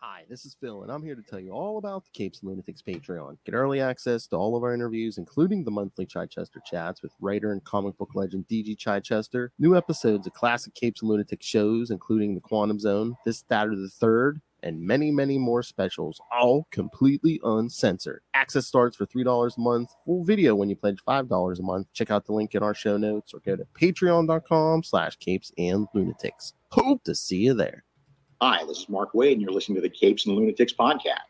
Hi, this is Phil, and I'm here to tell you all about the Capes and Lunatics Patreon. Get early access to all of our interviews, including the monthly Chichester chats with writer and comic book legend DG Chichester, new episodes of classic Capes and Lunatics shows, including The Quantum Zone, This, That, or the Third, and many, many more specials, all completely uncensored. Access starts for $3 a month, full video when you pledge $5 a month. Check out the link in our show notes or go to patreon.com/CapesandLunatics. Hope to see you there. Hi, this is Mark Wade, and you're listening to the Capes and Lunatics Podcast.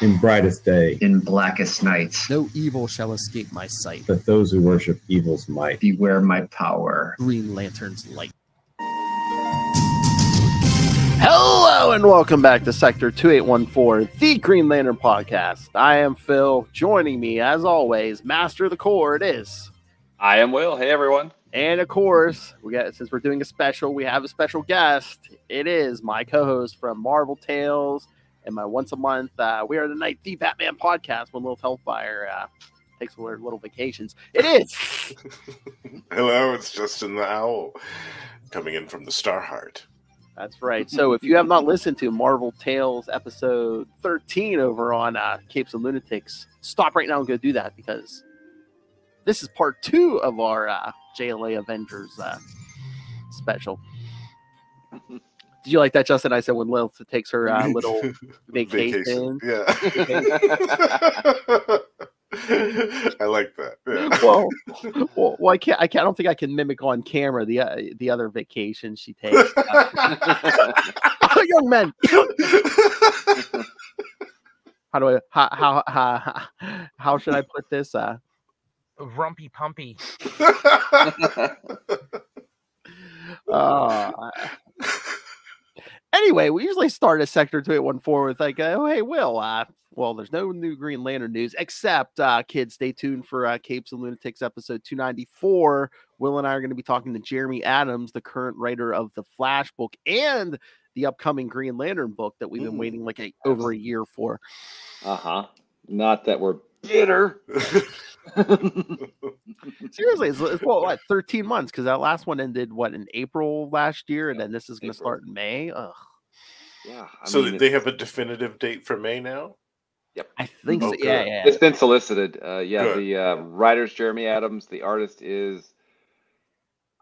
In brightest day, in blackest nights, no evil shall escape my sight, but those who worship evil's might. Beware my power. Green Lantern's light. Hello and welcome back to Sector 2814, the Green Lantern Podcast. I am Phil. Joining me, as always, Master of the Core, it is. I am Will. Hey, everyone. And of course, since we're doing a special, we have a special guest. It is my co-host from Marvel Tales and my once a month We Are the Night, the Batman podcast when Little Hellfire takes their little vacations. It is. Hello, it's Justin the Owl coming in from the Starheart. That's right. So if you have not listened to Marvel Tales episode 13 over on Capes and Lunatics, stop right now and go do that, because this is part 2 of our JLA Avengers special. Did you like that, Justin? I said when Lilith takes her little vacation. Yeah. I like that. Yeah. Well, I can't. I don't think I can mimic on camera the other vacation she takes. Oh, young men. How should I put this? Rumpy pumpy. Anyway, we usually start at Sector 2814 with like, oh, hey, Will. Well, there's no new Green Lantern news, except, kids, stay tuned for Capes and Lunatics episode 294. Will and I are going to be talking to Jeremy Adams, the current writer of the Flash book and the upcoming Green Lantern book that we've been waiting like over a year for. Not that we're bitter. Seriously, it's what 13 months, because that last one ended in April last year, and then this is going to start in May. Ugh. Yeah. So they have a definitive date for May now? Yep. I think so. Yeah. It's been solicited. Good. The writer's Jeremy Adams. The artist is,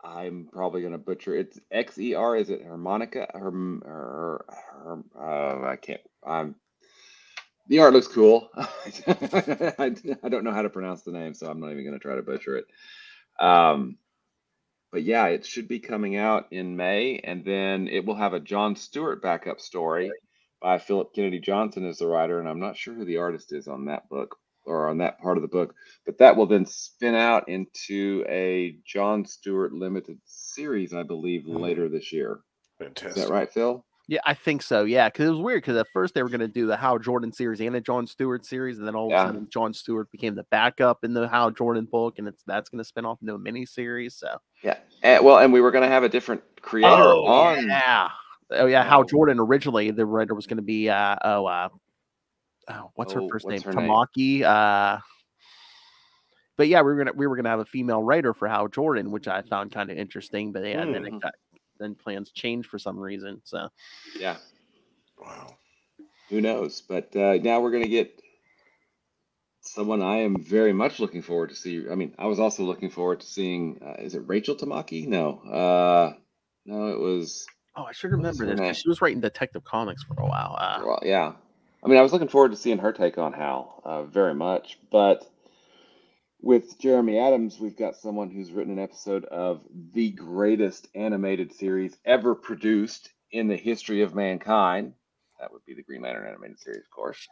I'm probably going to butcher it. It's XER. Is it Harmonica? I can't. The art looks cool. I don't know how to pronounce the name, so I'm not even going to try to butcher it. But yeah, it should be coming out in May, and then it will have a John Stewart backup story by Philip Kennedy Johnson as the writer, and I'm not sure who the artist is on that book or on that part of the book, but that will then spin out into a John Stewart limited series, I believe, later this year. Fantastic. Is that right, Phil? Yeah, I think so. Yeah, because it was weird, because at first they were going to do the Hal Jordan series and a John Stewart series, and then all of a sudden John Stewart became the backup in the Hal Jordan book, and that's going to spin off into a mini series. So yeah, and we were going to have a different creator on. Hal Jordan originally, the writer was going to be what's her first name? Tamaki. But yeah, we were gonna have a female writer for Hal Jordan, which I found kind of interesting. But yeah, then plans changed for some reason. So yeah, wow, who knows? But now we're gonna get someone I am very much looking forward to see. I mean, I was also looking forward to seeing. Is it Rachel Tamaki? No, it was. Oh, I should remember this, because she was writing Detective Comics for a while. Well, yeah. I mean, I was looking forward to seeing her take on Hal very much. But with Jeremy Adams, we've got someone who's written an episode of the greatest animated series ever produced in the history of mankind. That would be the Green Lantern animated series, of course.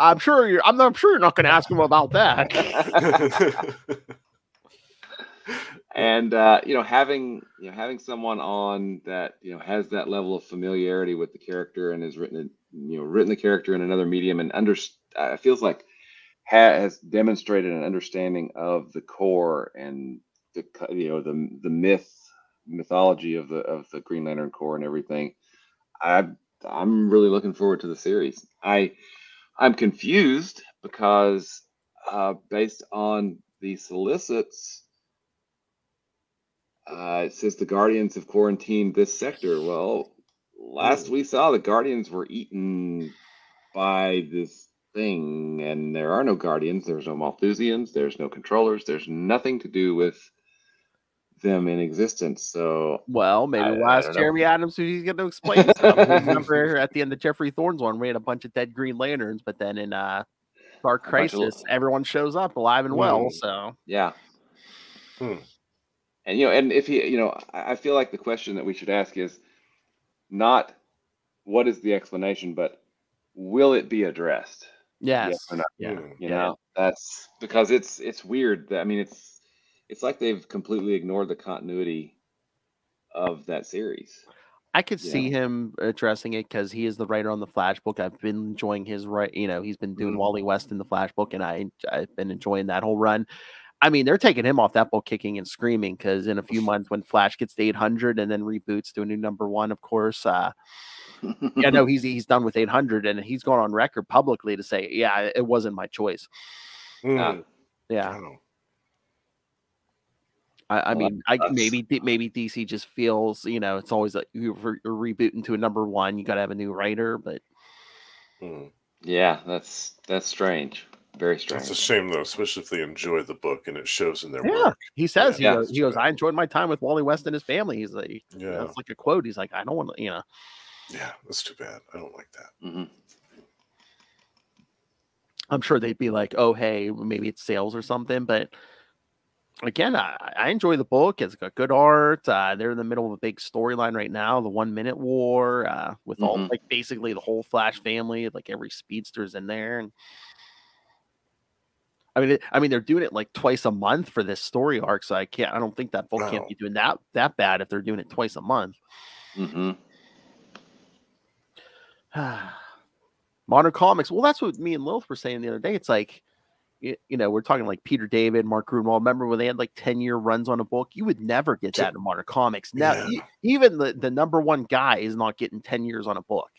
I'm sure you're not going to ask him about that. And having someone on that has that level of familiarity with the character and has written the character in another medium and feels like has demonstrated an understanding of the core and the mythology of the Green Lantern Corps and everything. I'm really looking forward to the series. I'm confused because based on the solicits. It says the Guardians have quarantined this sector. Well, last we saw, the Guardians were eaten by this thing, and there are no Guardians. There's no Malthusians. There's no controllers. There's nothing to do with them in existence. So, well, maybe we'll I ask don't know. Jeremy Adams who he's going to explain stuff. Remember at the end of Jeffrey Thorne's one, we had a bunch of dead Green Lanterns, but then in Dark bunch of- Crisis, everyone shows up alive and well. So Yeah. Hmm. And and if I feel like the question that we should ask is not what is the explanation, but will it be addressed? yes, or no? yeah. You know, that's because it's weird. I mean, it's like they've completely ignored the continuity of that series. I could see him addressing it because he is the writer on the Flash book. I've been enjoying his he's been doing Wally West in the Flash book, and I've been enjoying that whole run. I mean, they're taking him off that book kicking and screaming because in a few months when Flash gets to 800 and then reboots to a new #1, of course, he's done with 800 and he's gone on record publicly to say, yeah, it wasn't my choice. Mm. Yeah. Wow. I mean, maybe DC just feels, it's always like you're rebooting to a #1, you got to have a new writer, but yeah, that's strange. Very strange. It's a shame though, especially if they enjoy the book and it shows in their yeah. work. He says he goes, too bad. I enjoyed my time with Wally West and his family. He's like, it's like a quote. He's like, I don't want to, Yeah, that's too bad. I don't like that. I'm sure they'd be like, oh, hey, maybe it's sales or something. But again, I enjoy the book. It's got good art. They're in the middle of a big storyline right now, the 1 Minute War, with all like basically the whole Flash family, like every speedster's in there. And I mean, they're doing it like twice a month for this story arc, so I don't think that book can't be doing that bad if they're doing it twice a month. Modern comics. Well, that's what me and Lilith were saying the other day. It's like, we're talking like Peter David, Mark Gruenwald. Remember when they had like 10-year runs on a book? You would never get that in modern comics. Now, even the #1 guy is not getting 10 years on a book.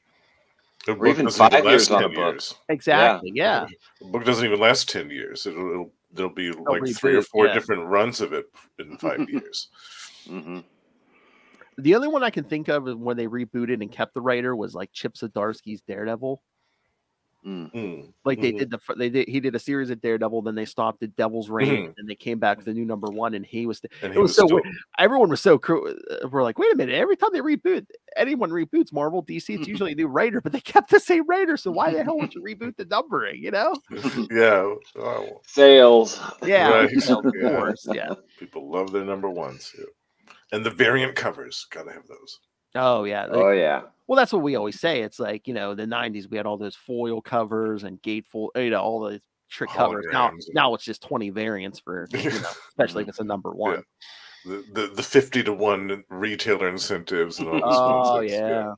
Or even 5 years on a book. Exactly. Yeah. The book doesn't even last 10 years. There'll be like reboot, 3 or 4 different runs of it in 5 years. The only one I can think of when they rebooted and kept the writer was like Chip Zdarsky's Daredevil. Like he did a series of Daredevil, then they stopped at Devil's Reign, and they came back with a new #1, and he was. It was so weird. Everyone was so cruel. We're like, wait a minute! Every time they anyone reboots Marvel, DC, it's usually a new writer, but they kept the same writer. So why the hell would you reboot the numbering? Yeah. Sales. Yeah. Right. Of course. Yeah. People love their #1s. Yeah. And the variant covers, gotta have those. Oh yeah. Yeah. Well, that's what we always say. It's like, the 90s, we had all those foil covers and gatefold, all the trick covers. Now it's just 20 variants for, especially if it's a #1. Yeah. The 50-to-1 retailer incentives and all this nonsense. Yeah.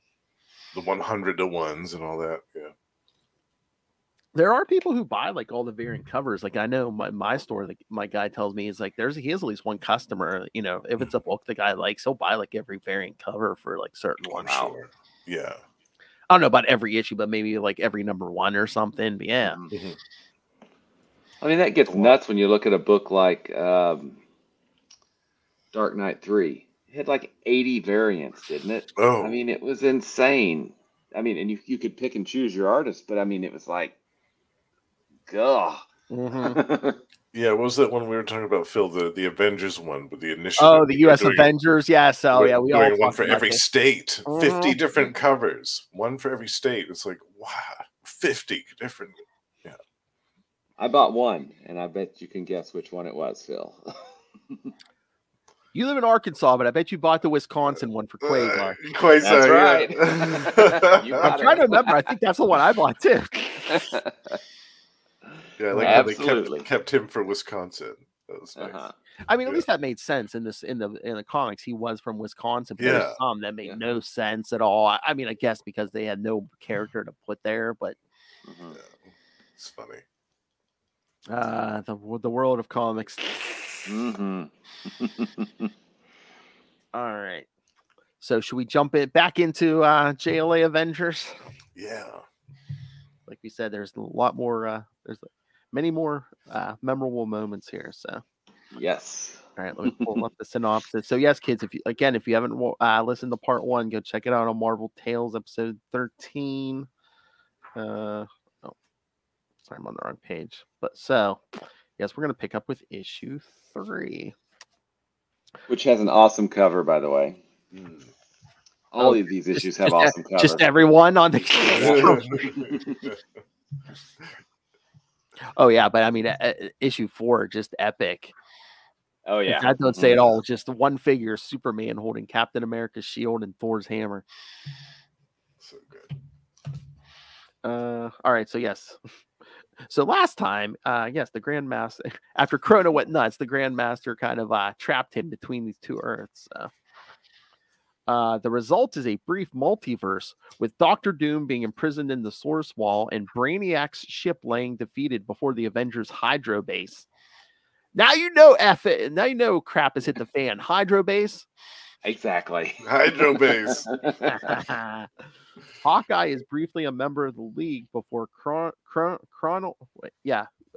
The 100-to-1s and all that. Yeah. There are people who buy like all the variant covers. Like I know my store, like my guy tells me, is like he has at least one customer. If it's a book the guy likes, he'll buy like every variant cover for like certain ones. Sure. Yeah. I don't know about every issue, but maybe like every #1 or something. But yeah. I mean, that gets nuts when you look at a book like Dark Knight 3. It had like 80 variants, didn't it? Oh. I mean, it was insane. I mean, and you could pick and choose your artist, but I mean, it was like, ugh. Yeah, what was that one we were talking about, Phil? The Avengers one with the initiative. Oh, the U.S. Avengers. Yeah. So yeah, we all one for every state. 50 different covers, one for every state. It's like, wow, 50 different. Yeah. I bought one, and I bet you can guess which one it was, Phil. You live in Arkansas, but I bet you bought the Wisconsin one for Quasar. Quasar, right. I'm trying to remember. I think that's the one I bought too. Yeah, like how they kept him for Wisconsin. That was nice. I mean, at least that made sense in the comics. He was from Wisconsin. But there's some that made no sense at all. I mean, I guess because they had no character to put there, but it's funny. The world of comics. All right. So should we jump back into JLA Avengers? Yeah. Like we said, there's a lot more. There's many more memorable moments here. So yes. All right, let me pull up the synopsis. So yes, kids, if you haven't listened to part 1, go check it out on Marvel Tales episode 13. Oh, sorry, I'm on the wrong page. But so, yes, we're gonna pick up with issue 3, which has an awesome cover, by the way. All of these issues have awesome covers. Just everyone on the. Oh yeah, but I mean, issue 4 just epic. Oh yeah, I don't say it all. Just the one figure, Superman holding Captain America's shield and Thor's hammer. So good. All right, so yes. So last time, yes, the Grandmaster, after Krona went nuts, the Grandmaster kind of trapped him between these two Earths. The result is a brief multiverse with Doctor Doom being imprisoned in the Source Wall and Brainiac's ship laying defeated before the Avengers Hydro base. Now you know now you know crap has hit the fan. Hydro base? Exactly. Hydro base. Hawkeye is briefly a member of the League before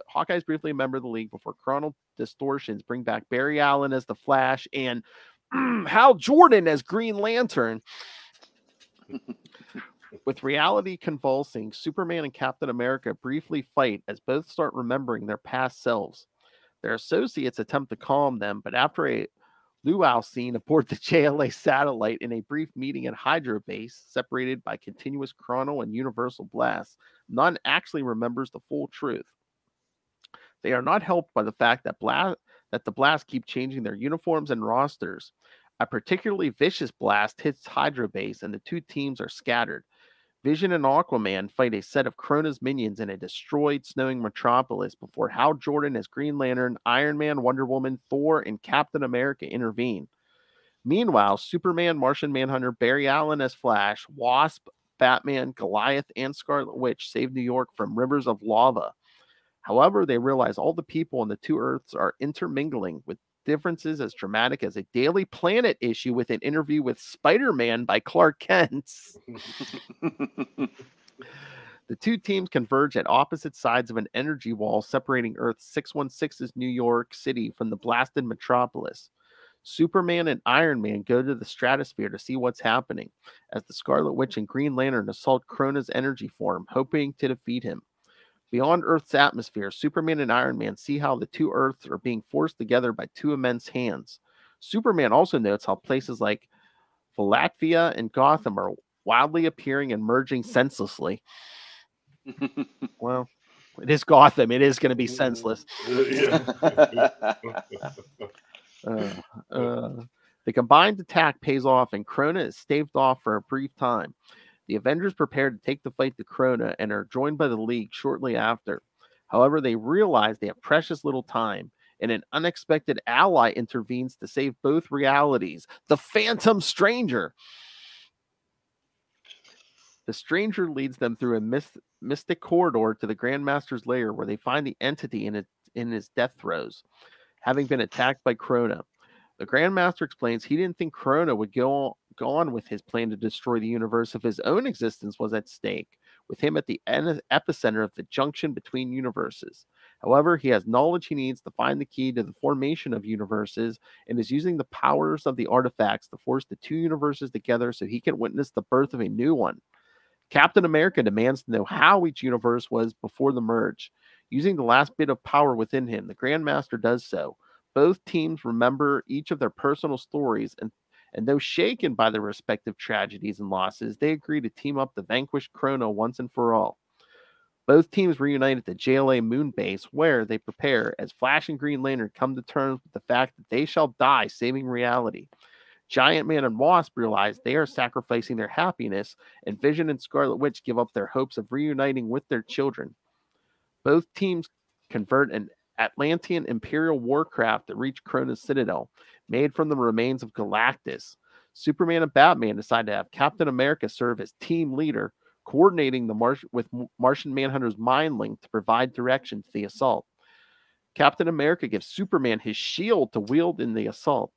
Hawkeye is briefly a member of the League before Chronal distortions bring back Barry Allen as the Flash and Hal Jordan as Green Lantern. With reality convulsing, Superman and Captain America briefly fight as both start remembering their past selves. Their associates attempt to calm them, but after a luau scene aboard the JLA satellite in a brief meeting at Hydro Base, separated by continuous chronal and universal blasts, none actually remembers the full truth. They are not helped by the fact that the blasts keep changing their uniforms and rosters. A particularly vicious blast hits Hydro Base, and the two teams are scattered. Vision and Aquaman fight a set of Krona's minions in a destroyed, snowing metropolis before Hal Jordan as Green Lantern, Iron Man, Wonder Woman, Thor, and Captain America intervene. Meanwhile, Superman, Martian Manhunter, Barry Allen as Flash, Wasp, Batman, Goliath, and Scarlet Witch save New York from rivers of lava. However, they realize all the people on the two Earths are intermingling, with differences as dramatic as a Daily Planet issue with an interview with Spider-Man by Clark Kent. The two teams converge at opposite sides of an energy wall separating Earth 616's New York City from the blasted metropolis. Superman and Iron Man go to the stratosphere to see what's happening, as the Scarlet Witch and Green Lantern assault Krona's energy form, hoping to defeat him. Beyond Earth's atmosphere, Superman and Iron Man see how the two Earths are being forced together by two immense hands. Superman also notes how places like Latvia and Gotham are wildly appearing and merging senselessly. Well, it is Gotham. It is going to be senseless. The combined attack pays off, and Krona is staved off for a brief time. The Avengers prepare to take the fight to Krona and are joined by the League shortly after. However, they realize they have precious little time, and an unexpected ally intervenes to save both realities, the Phantom Stranger. The Stranger leads them through a mystic corridor to the Grandmaster's lair, where they find the entity in his death throes, having been attacked by Krona. The Grandmaster explains he didn't think Krona would go on with his plan to destroy the universe if his own existence was at stake, with him at the epicenter of the junction between universes. However, he has knowledge he needs to find the key to the formation of universes and is using the powers of the artifacts to force the two universes together so he can witness the birth of a new one. Captain America demands to know how each universe was before the merge. Using the last bit of power within him, the Grandmaster does so. Both teams remember each of their personal stories, and though shaken by their respective tragedies and losses, they agree to team up to vanquish Krona once and for all. Both teams reunite at the JLA moon base, where they prepare as Flash and Green Lantern come to terms with the fact that they shall die saving reality. Giant Man and Wasp realize they are sacrificing their happiness, and Vision and Scarlet Witch give up their hopes of reuniting with their children. Both teams convert an Atlantean Imperial warcraft to reach Krona's citadel, made from the remains of Galactus. Superman and Batman decide to have Captain America serve as team leader, coordinating with Martian Manhunter's mind link to provide direction to the assault. Captain America gives Superman his shield to wield in the assault.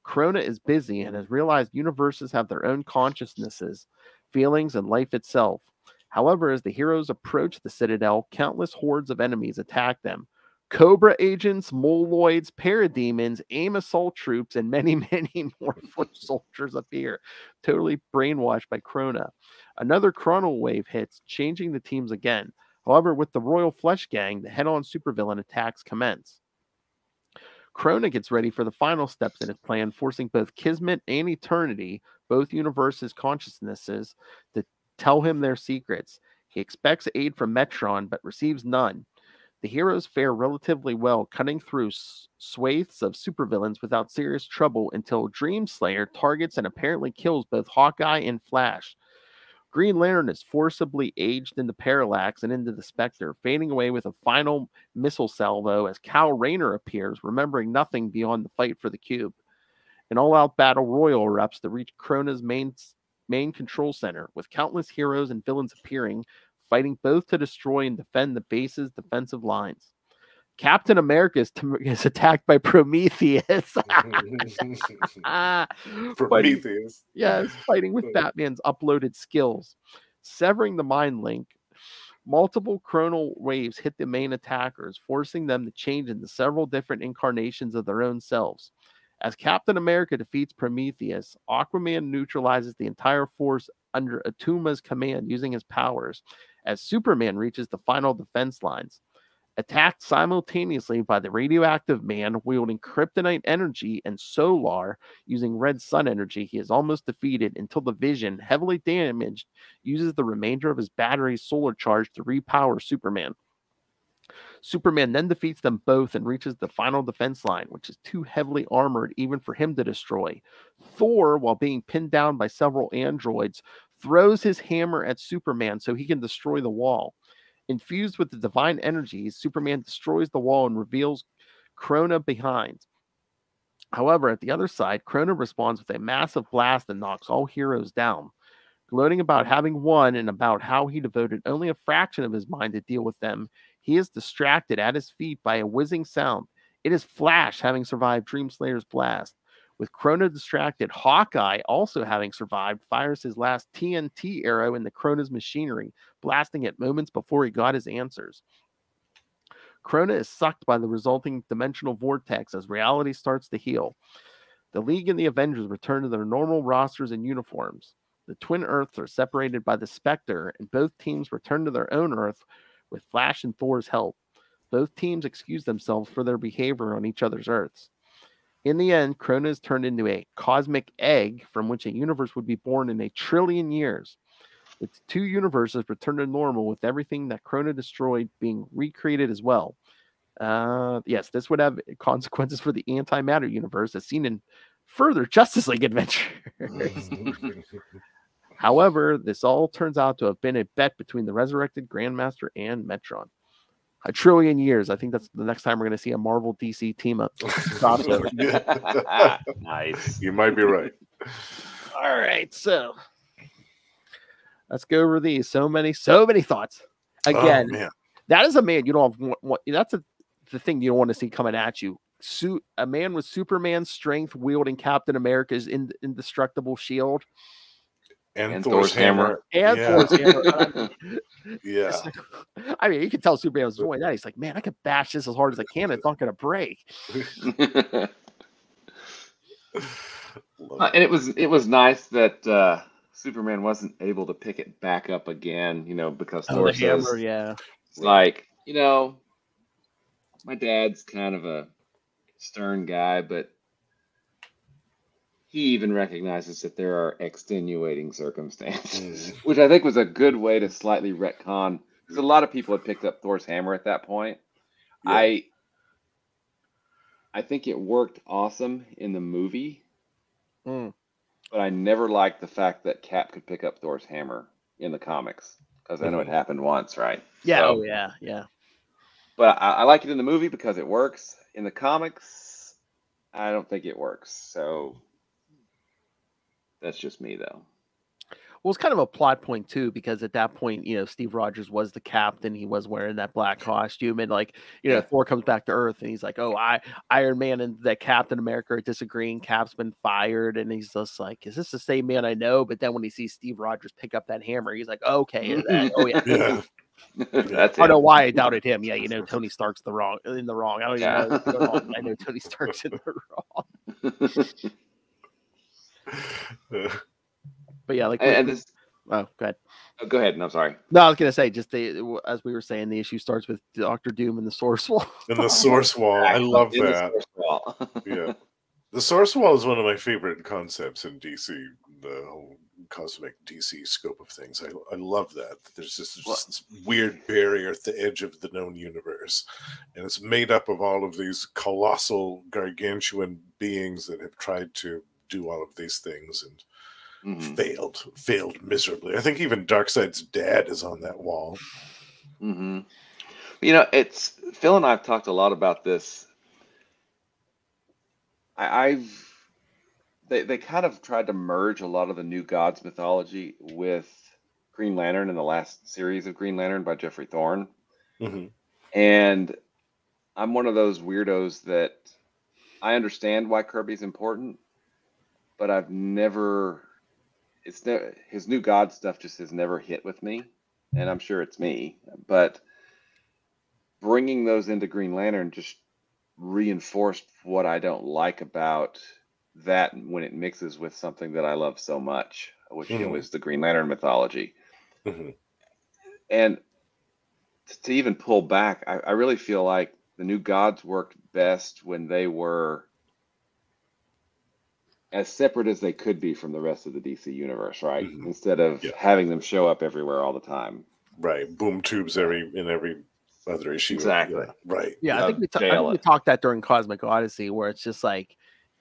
Krona is busy and has realized universes have their own consciousnesses, feelings, and life itself. However, as the heroes approach the citadel, countless hordes of enemies attack them. Cobra agents, moloids, parademons, AIM assault troops, and many, many more foot soldiers appear, totally brainwashed by Krona. Another chronal wave hits, changing the teams again. However, with the Royal Flesh Gang, the head-on supervillain attacks commence. Krona gets ready for the final steps in his plan, forcing both Kismet and Eternity, both universes' consciousnesses, to tell him their secrets. He expects aid from Metron, but receives none. The heroes fare relatively well, cutting through swathes of supervillains without serious trouble until Dreamslayer targets and apparently kills both Hawkeye and Flash. Green Lantern is forcibly aged into Parallax and into the Spectre, fading away with a final missile salvo as Kal Rayner appears, remembering nothing beyond the fight for the cube. An all-out battle royal erupts to reach Krona's main control center, with countless heroes and villains appearing, fighting both to destroy and defend the base's defensive lines. Captain America is attacked by Prometheus. Prometheus. Yes, fighting with Batman's uploaded skills. Severing the mind link, multiple chronal waves hit the main attackers, forcing them to change into several different incarnations of their own selves. As Captain America defeats Prometheus, Aquaman neutralizes the entire force under Atuma's command using his powers, as Superman reaches the final defense lines. Attacked simultaneously by the radioactive man wielding kryptonite energy and Solar using red sun energy, he is almost defeated until the Vision, heavily damaged, uses the remainder of his battery's solar charge to repower Superman. Superman then defeats them both and reaches the final defense line, which is too heavily armored even for him to destroy. Thor, while being pinned down by several androids, throws his hammer at Superman so he can destroy the wall. Infused with the divine energies, Superman destroys the wall and reveals Krona behind. However, at the other side, Krona responds with a massive blast that knocks all heroes down. Gloating about having won and about how he devoted only a fraction of his mind to deal with them, he is distracted at his feet by a whizzing sound. It is Flash having survived Dreamslayer's blast. With Krona distracted, Hawkeye, also having survived, fires his last TNT arrow into Krona's machinery, blasting it moments before he got his answers. Krona is sucked by the resulting dimensional vortex as reality starts to heal. The League and the Avengers return to their normal rosters and uniforms. The Twin Earths are separated by the Spectre, and both teams return to their own Earth with Flash and Thor's help. Both teams excuse themselves for their behavior on each other's Earths. In the end, Krona is turned into a cosmic egg from which a universe would be born in 1 trillion years. The two universes return to normal with everything that Krona destroyed being recreated as well. Yes, this would have consequences for the antimatter universe as seen in further Justice League Adventures. However, this all turns out to have been a bet between the resurrected Grandmaster and Metron. 1 trillion years. I think that's the next time we're going to see a Marvel DC team up. Nice. You might be right. All right, so let's go over these. So many thoughts. Again, that is a man you don't have. That's the thing you don't want to see coming at you. A man with Superman's strength wielding Captain America's indestructible shield. And Thor's hammer. And Thor's hammer. Yeah. I mean, you can tell Superman was doing that. He's like, man, I can bash this as hard as I can. It's not going to break. And it was nice that Superman wasn't able to pick it back up again, because Thor says, hammer, yeah. It's like, my dad's kind of a stern guy, but he even recognizes that there are extenuating circumstances, which I think was a good way to slightly retcon, because a lot of people had picked up Thor's hammer at that point. Yeah. I think it worked awesome in the movie, but I never liked the fact that Cap could pick up Thor's hammer in the comics, because I know it happened once, right? Yeah, so, yeah. But I like it in the movie because it works. In the comics, I don't think it works. So that's just me, though. Well, it's kind of a plot point, too, because at that point, Steve Rogers was the captain. He was wearing that black costume. And, Thor comes back to Earth and he's like, oh, Iron Man and that Captain America are disagreeing. Cap's been fired. And he's just like, is this the same man I know? But then when he sees Steve Rogers pick up that hammer, he's like, okay. Oh, yeah. That's I don't know it. why I doubted him. Yeah, Tony Stark's in the wrong. I don't even know what's going on. I know Tony Stark's in the wrong. But yeah, like and this. Oh, go ahead. Oh, go ahead. No, I'm sorry. No, I was gonna say just as we were saying, the issue starts with Doctor Doom and the Source Wall. And the Source Wall, I love In the that. Source Wall. Yeah, the Source Wall is one of my favorite concepts in DC. The whole cosmic DC scope of things. I love that. There's just this weird barrier at the edge of the known universe, and it's made up of all of these colossal, gargantuan beings that have tried to do all of these things and failed miserably. I think even Darkseid's dad is on that wall. Mm-hmm. It's Phil and I have talked a lot about this. They kind of tried to merge a lot of the New Gods mythology with Green Lantern in the last series of Green Lantern by Jeffrey Thorne. And I'm one of those weirdos that I understand why Kirby's important, but I've never. His New God stuff just has never hit with me, and I'm sure it's me. But bringing those into Green Lantern just reinforced what I don't like about that when it mixes with something that I love so much, which is the Green Lantern mythology. And to even pull back, I really feel like the New Gods worked best when they were as separate as they could be from the rest of the DC universe, right? Instead of having them show up everywhere all the time. Right. Boom tubes in every other issue. Exactly. Right. Yeah, I think we talked that during Cosmic Odyssey, where it's just like,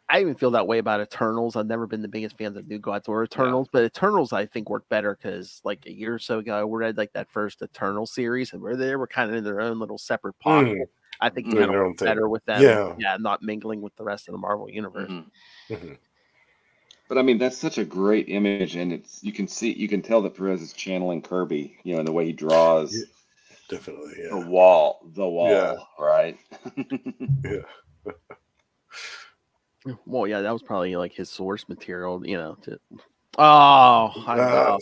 I even feel that way about Eternals. I've never been the biggest fans of New Gods or Eternals, but Eternals I think work better because like a year or so ago, I read like that first Eternal series, and where they were kind of in their own little separate pocket. I think it kind of worked better with them. Yeah, not mingling with the rest of the Marvel universe. But I mean, that's such a great image, and you can tell that Perez is channeling Kirby, in the way he draws. Definitely, yeah. The wall, right? Well, yeah, that was probably like his source material,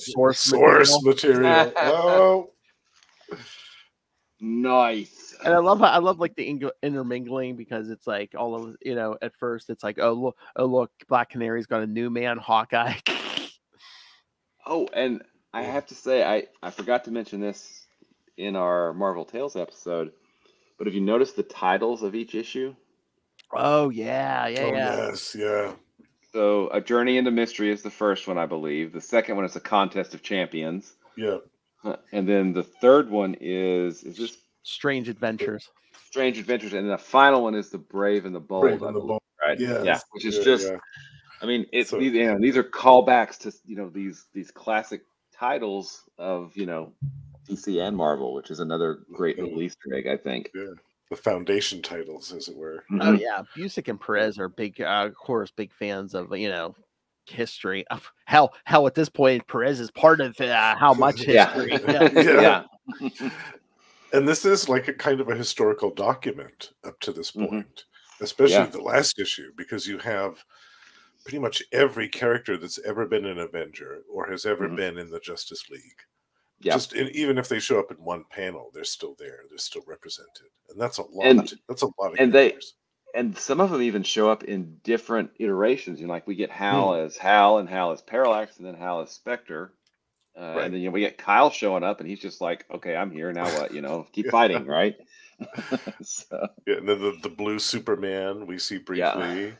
source material. Oh, nice. And I love like the intermingling, because it's like all of at first it's like, oh look, Black Canary's got a new man, Hawkeye. Oh, and I have to say, I forgot to mention this in our Marvel Tales episode, but have you noticed the titles of each issue? Oh yeah. Yes, yeah. So, A Journey into Mystery is the first one, I believe. The second one is A Contest of Champions. Yeah. And then the third one is this Strange Adventures. And then the final one is The Brave and the Bold. Right? Yes. Yeah. Which is just, I mean, these are callbacks to these classic titles of DC and Marvel, which is another great little Easter egg, I think. Yeah. The foundation titles, as it were. Oh yeah, Busick and Perez are big, of course, big fans of history. Hell, at this point, Perez is part of how much history. Yeah. And this is like a kind of a historical document up to this point, especially the last issue, because you have pretty much every character that's ever been an Avenger or has ever been in the Justice League. Yeah. Even if they show up in one panel, they're still there. They're still represented, and that's a lot. That's a lot of characters. And some of them even show up in different iterations. Like we get Hal as Hal, and Hal as Parallax, and then Hal as Spectre. And then we get Kyle showing up, and he's just like, "Okay, I'm here now. What? Keep fighting, right?" Yeah, and then the blue Superman we see briefly,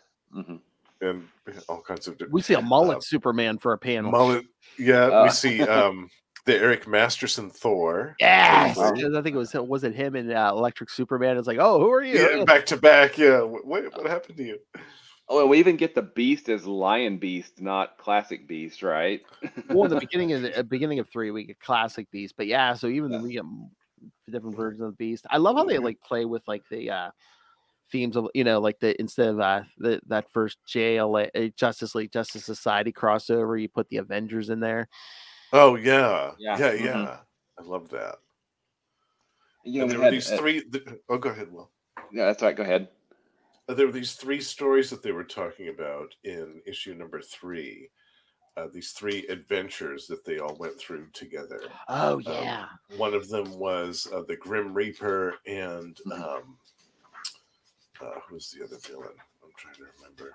and all kinds of. We see a mullet Superman for a panel. Mullet, we see the Eric Masterson Thor. Yes, because I think was it him and Electric Superman? It's like, oh, who are you? Yeah, back to back. Yeah, what happened to you? Oh, and we even get the Beast as Lion Beast, not Classic Beast, right? Well, in the beginning of 3, we get Classic Beast, but so even we get different versions of the Beast. I love how they like play with like the themes of like the instead of that first JLA Justice League Justice Society crossover, you put the Avengers in there. Oh yeah. I love that. And there were these three. Oh, go ahead, Will. Yeah, that's right. Go ahead. There were these 3 stories that they were talking about in issue number 3 these 3 adventures that they all went through together. Oh yeah. One of them was the Grim Reaper and who's the other villain? I'm trying to remember.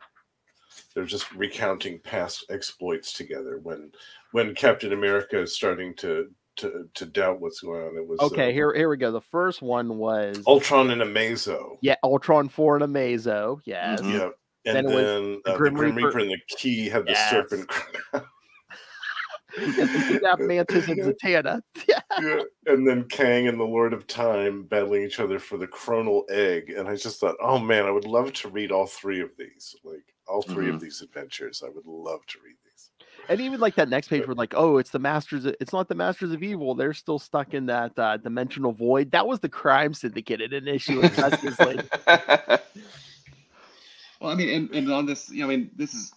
They're just recounting past exploits together when Captain America is starting to doubt what's going on. It was okay. Here we go. The first one was Ultron and Amazo. Yeah, Ultron 4 and Amazo. Yes. Yeah. And then the Grim Reaper and the Key had the serpent crown. That Mantis and Zatanna. Yeah. And then Kang and the Lord of Time battling each other for the Chronal Egg. And I just thought, oh man, I would love to read all 3 of these. Like all 3 of these adventures. I would love to read these. And even like that next page where like, oh, it's not the Masters of Evil. They're still stuck in that dimensional void. That was the crime syndicate in an issue of Justice League. Well, I mean, and on this, you know, I mean, this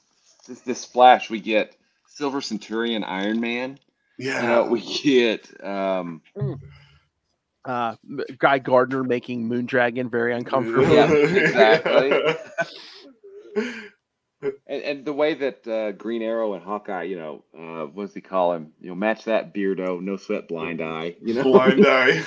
splash, we get Silver Centurion, Iron Man. Yeah. We get Guy Gardner making Moondragon very uncomfortable. Yeah, exactly. And the way that Green Arrow and Hawkeye, you know, what does he call him? You know, match that beardo, no sweat, blind eye. You know, blind eye.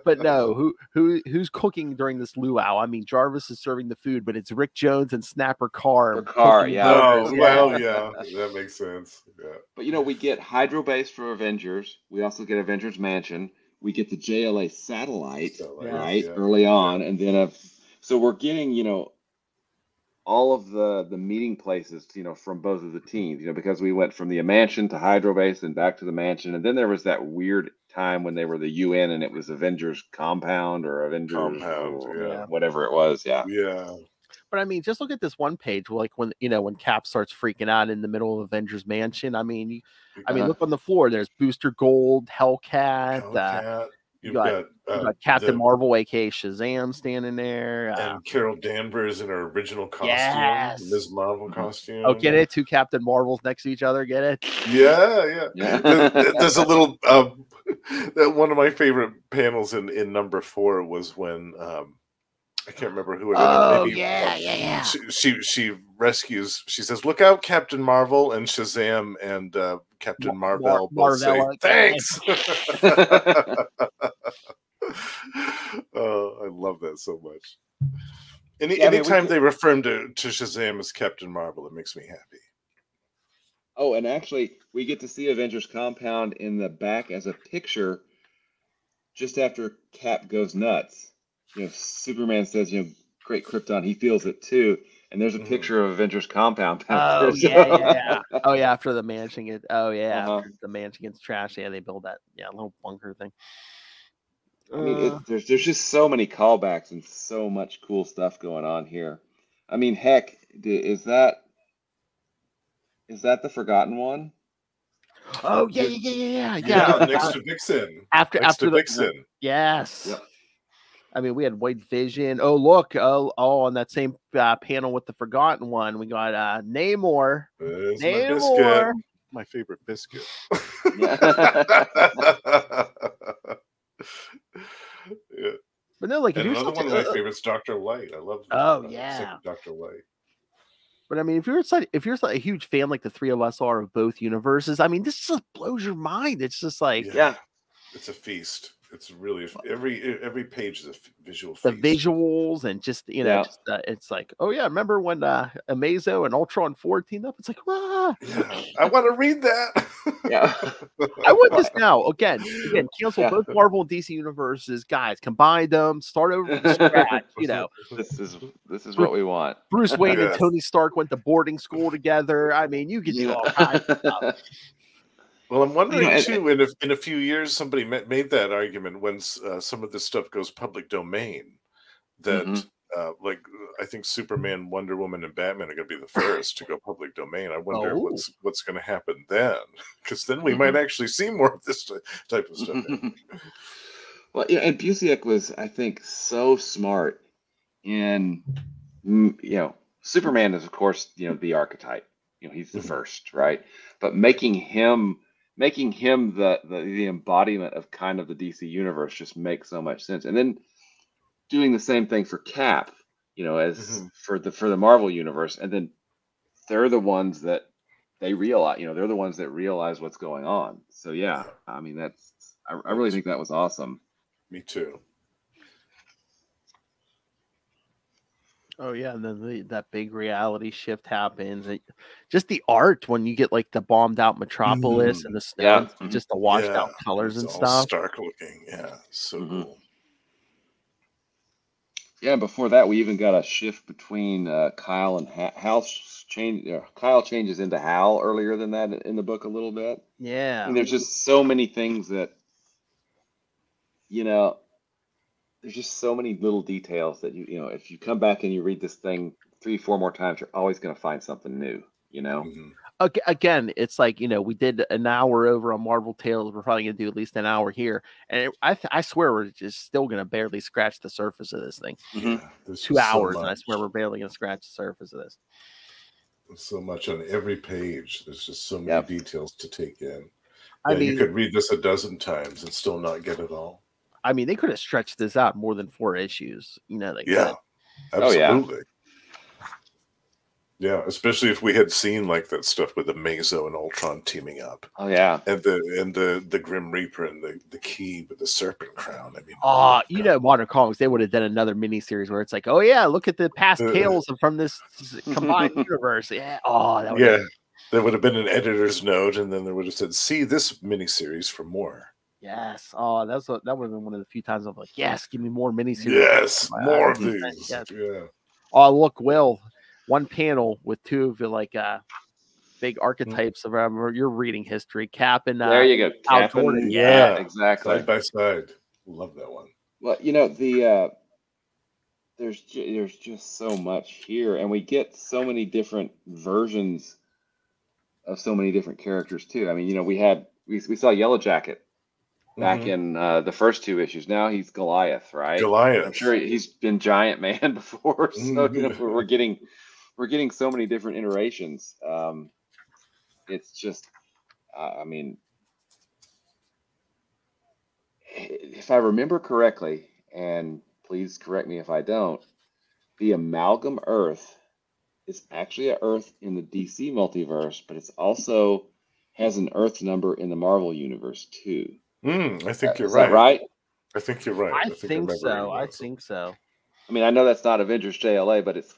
but no, who's cooking during this luau? I mean, Jarvis is serving the food, but it's Rick Jones and Snapper Carr. Yeah. Oh, well, yeah, that makes sense. Yeah. But you know, we get Hydro Base for Avengers. We also get Avengers Mansion. We get the JLA satellite, right, early on, and then so we're getting, you know, all of the meeting places, you know, from both of the teams, you know, because we went from the mansion to Hydro Base and back to the mansion, and then there was that weird time when they were the UN and it was Avengers Compound or Avengers whatever it was, yeah. But I mean, just look at this one page, like when Cap starts freaking out in the middle of Avengers Mansion. I mean, look on the floor. There's Booster Gold, Hellcat. You got Captain Marvel, aka Shazam, standing there. And Carol Danvers in her original costume. Yes. Ms. Marvel costume. Oh, get it? 2 Captain Marvels next to each other. Get it? Yeah. There's a little... one of my favorite panels in number 4 was when... I can't remember who it is. Oh, yeah. She rescues... She says, look out, Captain Marvel, and Shazam and Captain Marvel both say, thanks! Oh, I love that so much. Anytime they refer to Shazam as Captain Marvel, it makes me happy. Oh, and actually, we get to see Avengers Compound in the back as a picture just after Cap goes nuts. You know, Superman says, you know, great Krypton, he feels it too. And there's a picture of Avengers Compound. Oh, yeah. Oh, yeah, after the mansion gets... Oh, yeah, after the mansion gets trashed. Yeah, they build that little bunker thing. I mean, there's just so many callbacks and so much cool stuff going on here. I mean, heck, is that the Forgotten One? Oh, yeah. Next to Vixen. After Vixen. Yes. Yep. I mean, we had White Vision. Oh, look. Oh, on that same panel with the Forgotten One, we got Namor. There's my biscuit. My favorite biscuit. Yeah. But no, like, another one of my favorites, Dr. Light. I love. Dr. Light. But I mean, if you're a huge fan like the 3 of us are of both universes, I mean, this just blows your mind. It's just like, it's a feast. It's really every page is a visual feast. The visuals and just it's like, oh yeah, remember when Amazo and Ultron 4 teamed up? It's like, wow. Yeah, I want to read that. Yeah, I would just now again cancel both Marvel and DC universes, guys. Combine them, start over from scratch. You know, this is what we want. Bruce Wayne and Tony Stark went to boarding school together. I mean, you could do all kinds of stuff. Well, I'm wondering too, in a few years, somebody made that argument when some of this stuff goes public domain. That, like, I think Superman, Wonder Woman, and Batman are going to be the first to go public domain. I wonder what's going to happen then, because then we might actually see more of this type of stuff. Well, yeah, and Busiek was, I think, so smart in, Superman is, of course, the archetype. He's the first, right? But making him the embodiment of kind of the DC universe just makes so much sense. And then doing the same thing for Cap, as for the Marvel universe, and then they're the ones that they realize, they're the ones that realize what's going on. So yeah, I mean, I really think that was awesome. Me too. Oh yeah, and then that big reality shift happens. Just the art when you get like the bombed out metropolis and the snow, just the washed out colors and all stuff. Stark looking, yeah, so cool. Yeah, before that, we even got a shift between Kyle and Hal. Kyle changes into Hal earlier than that in the book a little bit. Yeah, and there's just so many things that, there's just so many little details that if you come back and you read this thing 3-4 more times, you're always going to find something new. Again, it's like we did an hour over on Marvel Tales. We're probably gonna do at least an hour here, and I swear we're just still gonna barely scratch the surface of this thing. Yeah, 2 hours, and I swear we're barely gonna scratch the surface of this. There's so much on every page. There's just so many details to take in. I mean, you could read this a dozen times and still not get it all. I mean, they could have stretched this out more than 4 issues. They could. Absolutely. Yeah, especially if we had seen like that stuff with the Mazo and Ultron teaming up. Oh yeah, and the Grim Reaper and the key with the serpent crown. I mean, Modern Comics, they would have done another miniseries where it's like, oh yeah, look at the past tales from this combined universe. Yeah, there would have been an editor's note, and then there would have said, "See this miniseries for more." Yes. Oh, that would have been one of the few times I'm like, yes, give me more miniseries. Yes, more of these. Yes. Yeah. Oh, look, Will. One panel with 2 of the big archetypes of your reading history. Cap and there you go, Cap Jordan. Yeah, exactly. Side by side. Love that one. Well, there's just so much here, and we get so many different versions of so many different characters too. I mean, we saw Yellow Jacket back in the first 2 issues. Now he's Goliath, right? Goliath. I'm sure he's been Giant Man before, so we're getting so many different iterations. It's just, if I remember correctly, and please correct me if I don't, the Amalgam Earth is actually an Earth in the DC multiverse, but it's also has an Earth number in the Marvel universe too. I think you're is right. That right? I think you're right. I think so. I mean, I know that's not Avengers JLA, but it's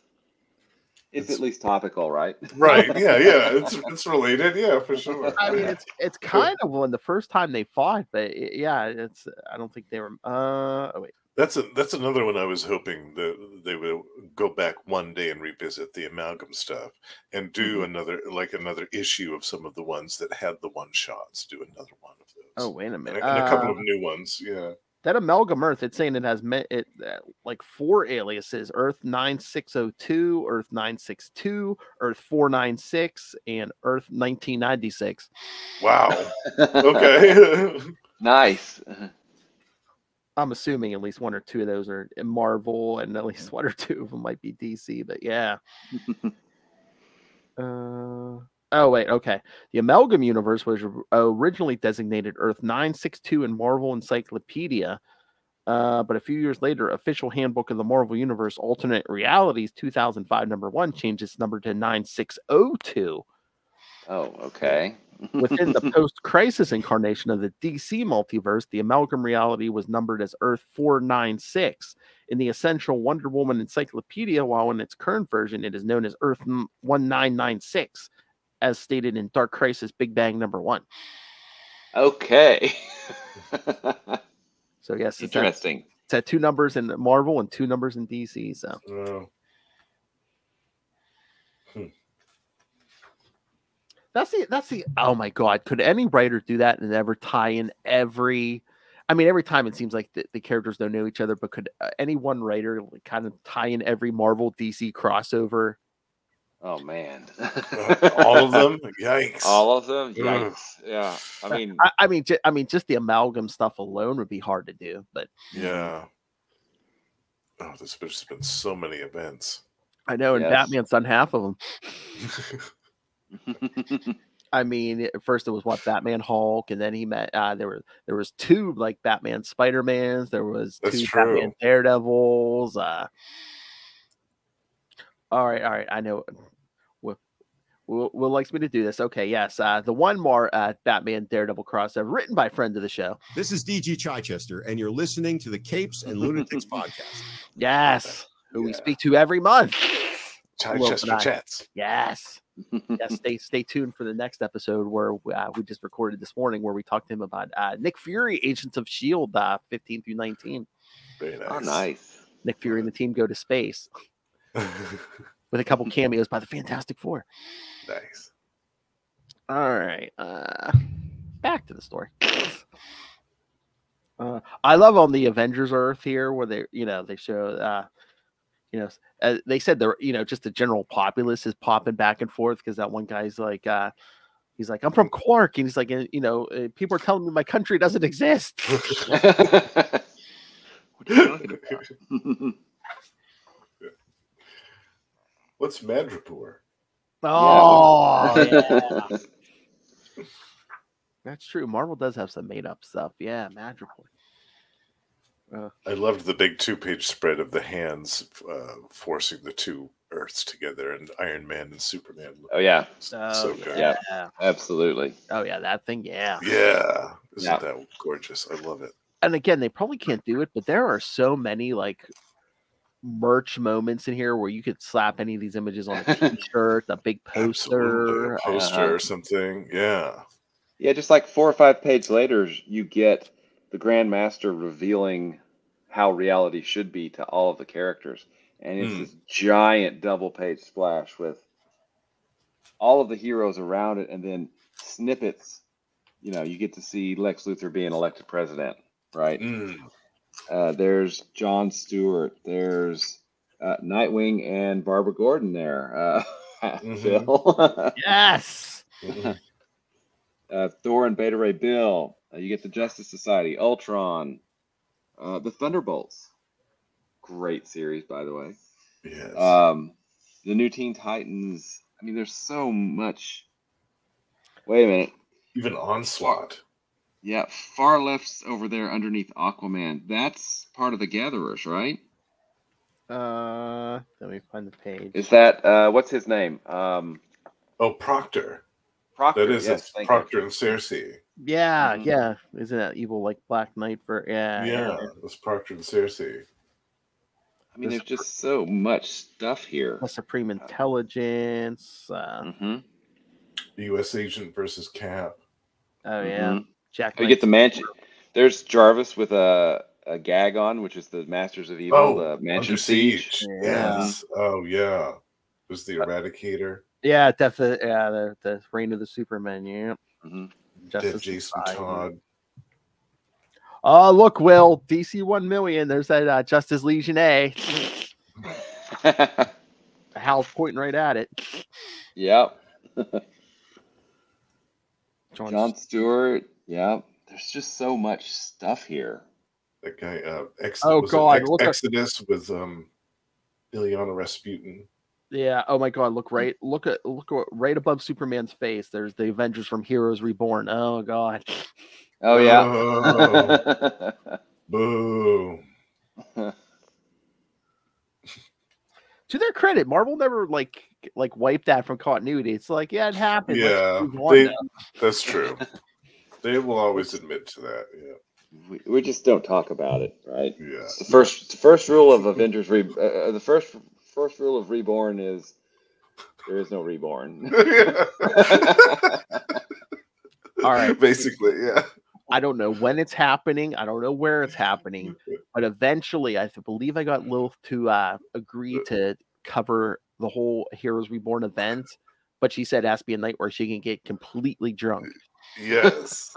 at least topical, right? Right. Yeah. It's related. Yeah, for sure. I mean, it's kind of when the first time they fought, but it's. I don't think they were. Oh wait. That's another one I was hoping that they would go back one day and revisit the Amalgam stuff and do another issue of some of the ones that had the one shots. Do another one of those. Oh wait a minute. And a couple of new ones. Yeah. That Amalgam Earth, it's saying it has like 4 aliases: Earth 9602, Earth 962, Earth 496, and Earth 1996. Wow. Okay. Nice. I'm assuming at least 1 or 2 of those are in Marvel, and at least 1 or 2 of them might be DC. But yeah. Oh, wait, okay. The Amalgam Universe was originally designated Earth 962 in Marvel Encyclopedia, but a few years later, Official Handbook of the Marvel Universe Alternate Realities 2005 #1 changed its number to 9602. Oh, okay. Within the post-crisis incarnation of the DC multiverse, the Amalgam reality was numbered as Earth 496. In the Essential Wonder Woman Encyclopedia, while in its current version, it is known as Earth 1996. As stated in Dark Crisis Big Bang #1. Okay. So yes, interesting. It's at 2 numbers in Marvel and 2 numbers in DC. So that's the. Oh my God! Could any writer do that and ever tie in every? I mean, every time it seems like the characters don't know each other, but could any one writer kind of tie in every Marvel DC crossover? Oh man. All of them? Yikes. All of them? Yikes. Yeah. I mean, just the Amalgam stuff alone would be hard to do, but yeah. Oh, there's been so many events. I know, and Batman's done half of them. I mean, at first it was Batman Hulk, and then he met there was 2 like Batman Spider-Mans, there was 2 Batman Daredevils. All right. I know. Will likes me to do this. Okay, yes. The one more Batman Daredevil crossover written by friend of the show. This is DG Chichester, and you're listening to the Capes and Lunatics Podcast. Yes, who we speak to every month. Chichester Chats. Yes. Yes, stay tuned for the next episode where we just recorded this morning, where we talked to him about Nick Fury, Agents of S.H.I.E.L.D. 15 through 19. Very nice. Oh, nice. Nick Fury and the team go to space with a couple cameos by the Fantastic Four. Nice. All right. Back to the story. I love on the Avengers Earth here where they show, they said they're, just the general populace is popping back and forth because that one guy's like, he's like, I'm from Quark. And he's like, people are telling me my country doesn't exist. What are you talking about? What's Madripoor? Oh, yeah. That's true. Marvel does have some made up stuff. Yeah, Madripoor. I loved the big 2-page spread of the hands forcing the two Earths together, and Iron Man and Superman. Oh, yeah. So good. Yeah, absolutely. Oh, yeah, that thing, yeah. Yeah. Isn't that gorgeous? I love it. And again, they probably can't do it, but there are so many, merch moments in here where you could slap any of these images on a t-shirt, a big poster. Absolutely. A poster or something. Yeah. Yeah, just like 4 or 5 pages later, you get the Grand Master revealing how reality should be to all of the characters. And it's this giant double-page splash with all of the heroes around it, and then snippets. You get to see Lex Luthor being elected president, right? There's Jon Stewart. There's Nightwing and Barbara Gordon there. Phil. Yes. Thor and Beta Ray Bill. You get the Justice Society, Ultron, the Thunderbolts. Great series, by the way. Yes. The new Teen Titans. I mean, there's so much. Wait a minute. Even Onslaught. Yeah, far left's over there underneath Aquaman. That's part of the Gatherers, right? Let me find the page. Is that what's his name? Proctor. Proctor. That is, yes, Proctor and Cersei. Yeah, yeah. Isn't that evil Black Knight for Yeah, it's Proctor and Cersei. I mean, there's just so much stuff here. The Supreme Intelligence. U.S. Agent versus Cap. Oh yeah. Jack. You get the mansion. There's Jarvis with a gag on, which is the Masters of Evil, the Mansion Siege. Yes. Oh yeah. It was the Eradicator. Yeah, definitely. Yeah, the Reign of the Supermen. Yeah. Dead Jason Todd. Oh, look, Will. DC 1 million. There's that Justice Legion A. Hal's pointing right at it. Yep. Jon Stewart. Yep. There's just so much stuff here. That guy, Exodus with Ilyana Rasputin. Yeah. Oh my God. Look right right above Superman's face. There's the Avengers from Heroes Reborn. Oh God. Oh yeah. Boo. To their credit, Marvel never like wiped that from continuity. It's like, yeah, it happened. Yeah, that's true. They will always admit to that. Yeah. We just don't talk about it, right? Yeah. It's the first rule of Avengers. The first rule of Reborn is there is no Reborn. All right. Basically, yeah. I don't know when it's happening. I don't know where it's happening. But eventually, I believe I got Lilith to agree to cover the whole Heroes Reborn event. But she said it has to be a night where she can get completely drunk. Yes.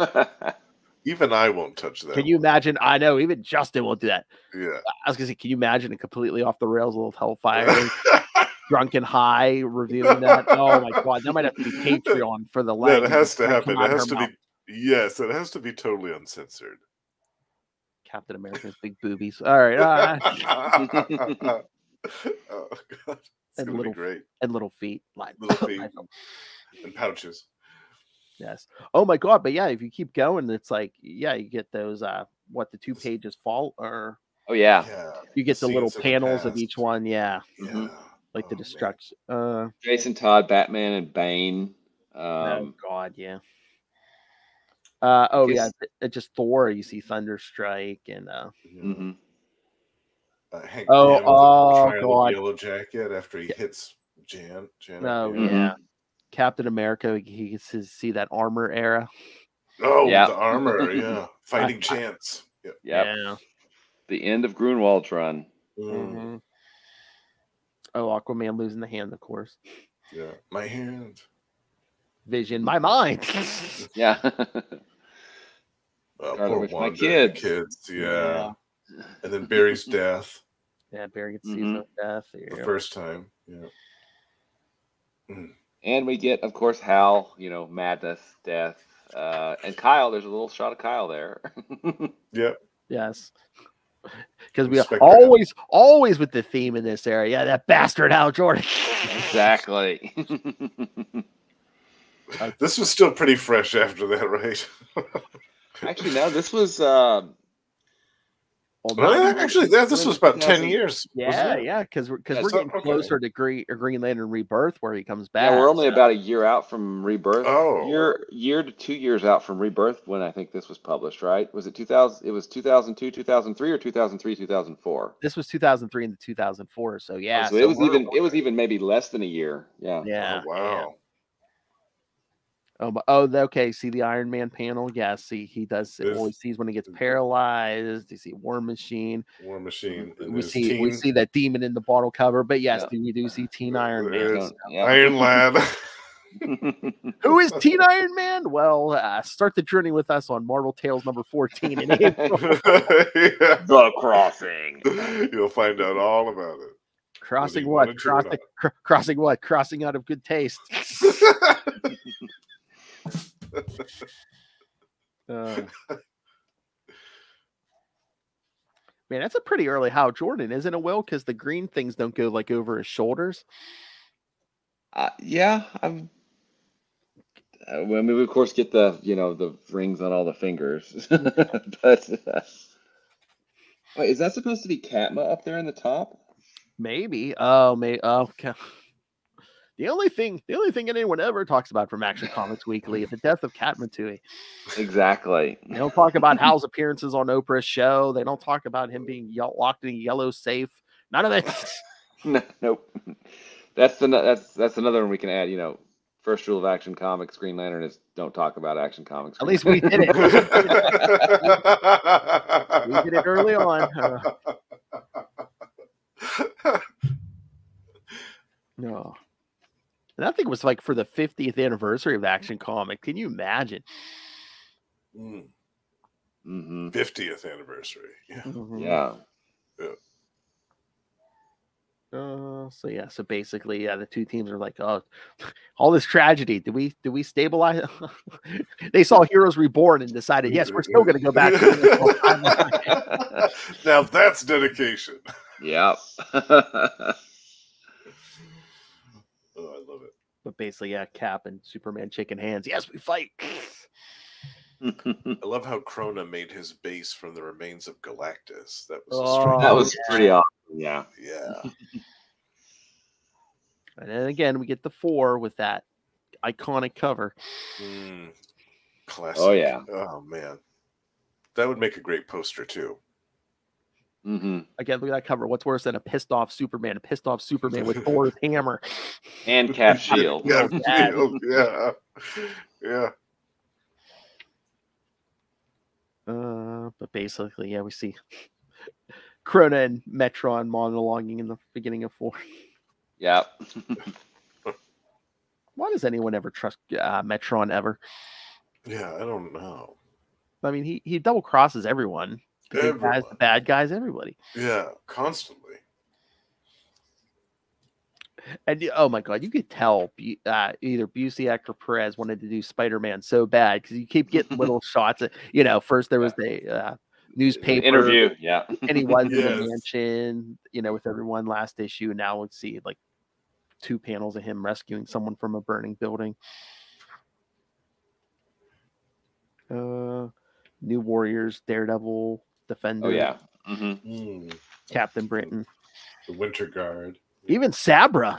Even I won't touch that. Can you imagine? I know, even Justin won't do that. Yeah. I was going to say, can you imagine a completely off the rails little Hellfire, drunk and high, revealing that? Oh my God. That might have to be Patreon for the life. Yeah, it has to happen. It has to be. Yes, it has to be totally uncensored. Captain America's big boobies. All right. Oh God, it's gonna be great. And little feet, little feet, and pouches. Yes. Oh my God. But yeah, if you keep going, it's like, yeah, you get those. The 2 pages fall or. Oh yeah. You get the little panels of each one. Yeah. Yeah. like the Oh, man. destruction. Jason Todd, Batman, and Bane. Oh God, yeah. guess- It's just Thor. You see Thunderstrike and Yeah. mhm. Hank Oh, Pym with a trial God. of Yellow Jacket after he hits Janet. Oh yeah. yeah, Captain America. He gets to see that armor era. Oh, Yeah. the armor, yeah. Fighting Chance. Yep. Yep. Yeah. The end of Grunwald's run. Mm-hmm. Oh, Aquaman losing the hand, of course. Yeah. My hand. Vision, my mind. Yeah. Poor with my Wanda and the kids. kids. Yeah. And then Barry's death Yeah, Barry gets to see his own death. the first time. Yeah. And we get, of course, Hal, madness, death. And Kyle, there's a little shot of Kyle there. Yep. Yes. Because we Respect always with the theme in this area. Yeah, that bastard Hal Jordan. Exactly. This was still pretty fresh after that, right? Actually, no, this was Actually, this was about 10 years. Yeah, because we're getting closer to Green Lantern Rebirth, where he comes back. Yeah, we're only about a year out from Rebirth. Oh, year to 2 years out from Rebirth when I think this was published, right? Was it 2000? It was 2002, 2003, or 2003, 2004. This was 2003 and 2004. So yeah, so it was even maybe less than a year. Yeah. Yeah. Oh, wow. Okay. See the Iron Man panel? Yeah. See, he does. He sees when he gets paralyzed. You see War Machine. We see that demon in the bottle cover. But yes, we do see Teen Iron Man. Iron Lad. Who is Teen Iron Man? Well, start the journey with us on Marvel Tales number 14 in April. The Crossing. You'll find out all about it. Crossing what? Crossing what? Crossing out of good taste. Man, that's a pretty early Hal Jordan, isn't it, Will? Because the green things don't go like over his shoulders. Yeah, we of course get the the rings on all the fingers, but wait, is that supposed to be Katma up there in the top? Maybe. Oh, maybe. Okay. The only thing anyone ever talks about from Action Comics Weekly is the death of Katma Tui. Exactly. They don't talk about Hal's appearances on Oprah's show. They don't talk about him being locked in a yellow safe. None of it. Nope. That's another one we can add. First rule of Action Comics, Green Lantern is don't talk about Action Comics. At least we did it. We did it early on. No. And I think it was like for the 50th anniversary of Action Comics. Can you imagine? 50th anniversary. Yeah. Yeah. So basically, the two teams are like, oh, all this tragedy. Do we stabilize? They saw Heroes Reborn and decided, yes, we're still going to go back. Now that's dedication. Yeah. Oh, I love it. But basically, Cap and Superman shaking hands. Yes, we fight. I love how Krona made his base from the remains of Galactus. That was pretty awesome. Yeah. Yeah. And then again, we get the 4 with that iconic cover. Classic. Oh yeah. Oh man, that would make a great poster too. Again, look at that cover. What's worse than a pissed off Superman? A pissed off Superman with Thor's hammer and Cap's shield. Yeah. But basically, we see Krona and Metron monologuing in the beginning of 4. Yeah. Why does anyone ever trust Metron ever? Yeah, I don't know. I mean, he double crosses everyone. The good guys, the bad guys, everybody. Yeah, constantly. And oh my God, you could tell either Busiek or Perez wanted to do Spider-Man so bad because you keep getting little shots. First there was the newspaper interview, yeah, and he was in the mansion, with everyone last issue. And now we'll see like 2 panels of him rescuing someone from a burning building. New Warriors, Daredevil, Defender. Oh yeah. Captain Britain. The Winter Guard. Even Sabra.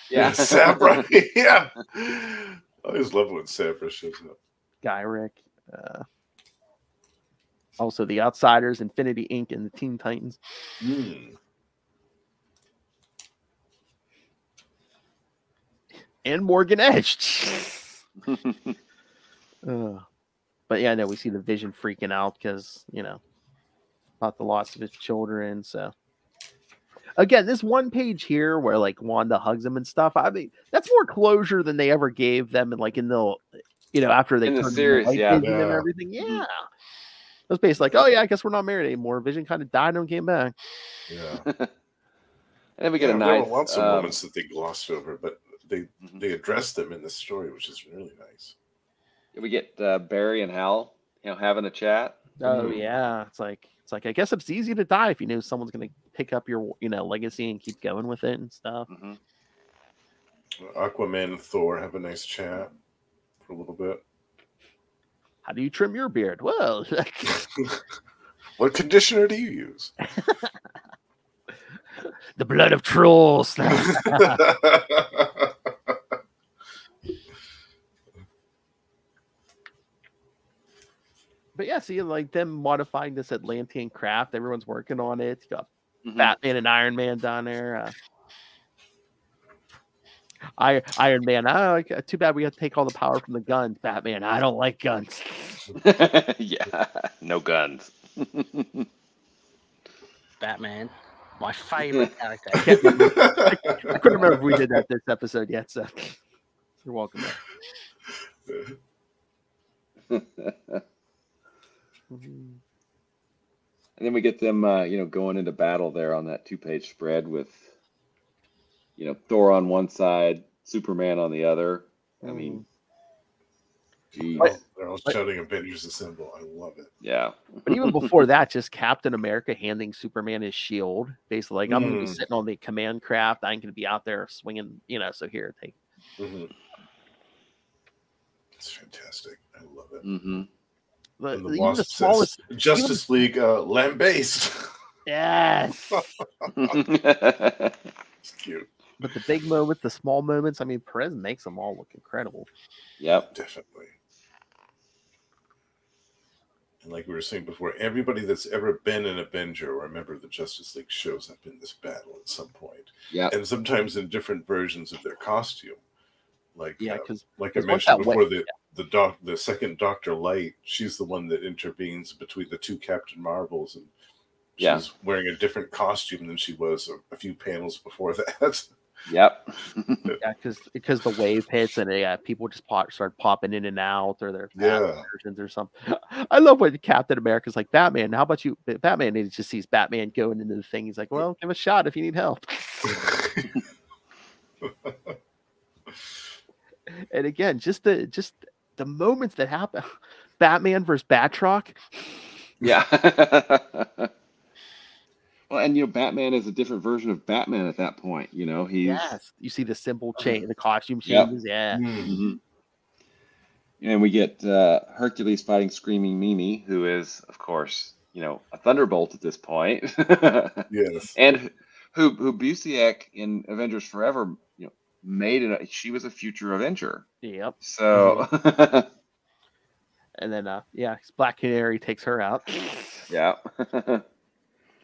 Yeah. Sabra. Yeah. I always love when Sabra shows up. Gyrick. Also, the Outsiders, Infinity Inc., and the Teen Titans. And Morgan Edge. But yeah, no, we see the Vision freaking out because, about the loss of his children. So, again, this one page here where like Wanda hugs him and stuff, I mean, that's more closure than they ever gave them. And like in the, after they in the turned series, into yeah. Vision and everything. Yeah. It was basically like, oh yeah, I guess we're not married anymore. Vision kind of died and came back. Yeah. And then we get a there nice were lots of moments that they glossed over, but they addressed them in the story, which is really nice. We get Barry and Hal, having a chat. Oh yeah, it's like I guess it's easy to die if you know someone's going to pick up your legacy and keep going with it and stuff. Aquaman and Thor have a nice chat for a little bit. How do you trim your beard? Well, what conditioner do you use? The blood of trolls. But yeah, see, like them modifying this Atlantean craft, everyone's working on it. You got Batman and Iron Man down there. Iron Man, too bad we got to take all the power from the guns. Batman, I don't like guns. Yeah, no guns. Batman, my favorite character. I couldn't remember if we did that this episode yet, so you're welcome. And then we get them, going into battle there on that 2-page spread with, Thor on one side, Superman on the other. I mean, geez. They're all shouting Avengers Assemble. I love it. Yeah. But even before that, just Captain America handing Superman his shield. Basically, like, I'm going to be sitting on the command craft. I ain't going to be out there swinging, so here, take it. It's fantastic. I love it. But And even Wasp the smallest says, Justice League land-based. Yes. It's cute. But the big moments, the small moments, I mean, Perez makes them all look incredible. Yep. Definitely. And like we were saying before, everybody that's ever been an Avenger or a member of the Justice League shows up in this battle at some point. Yeah. And sometimes in different versions of their costume. Like, like I once mentioned that before, went- the second Dr. Light, she's the one that intervenes between the two Captain Marvels, and she's wearing a different costume than she was a few panels before that. Yep. Yeah, because the wave hits and people just start popping in and out, or their versions or something. I love when Captain America's like, Batman, how about you? Batman, and he just sees Batman going into the thing. He's like, well, give a shot if you need help. And again, just the moments that happen. Batman versus Batroc. Yeah. Well, and Batman is a different version of Batman at that point. He's You see the symbol change, the costume changes. Yep. And we get Hercules fighting Screaming Mimi, who is, of course, a Thunderbolt at this point. Yes. And who Busiek in Avengers Forever, she was a future Avenger. Yep. So. And then, Black Canary takes her out. Yeah.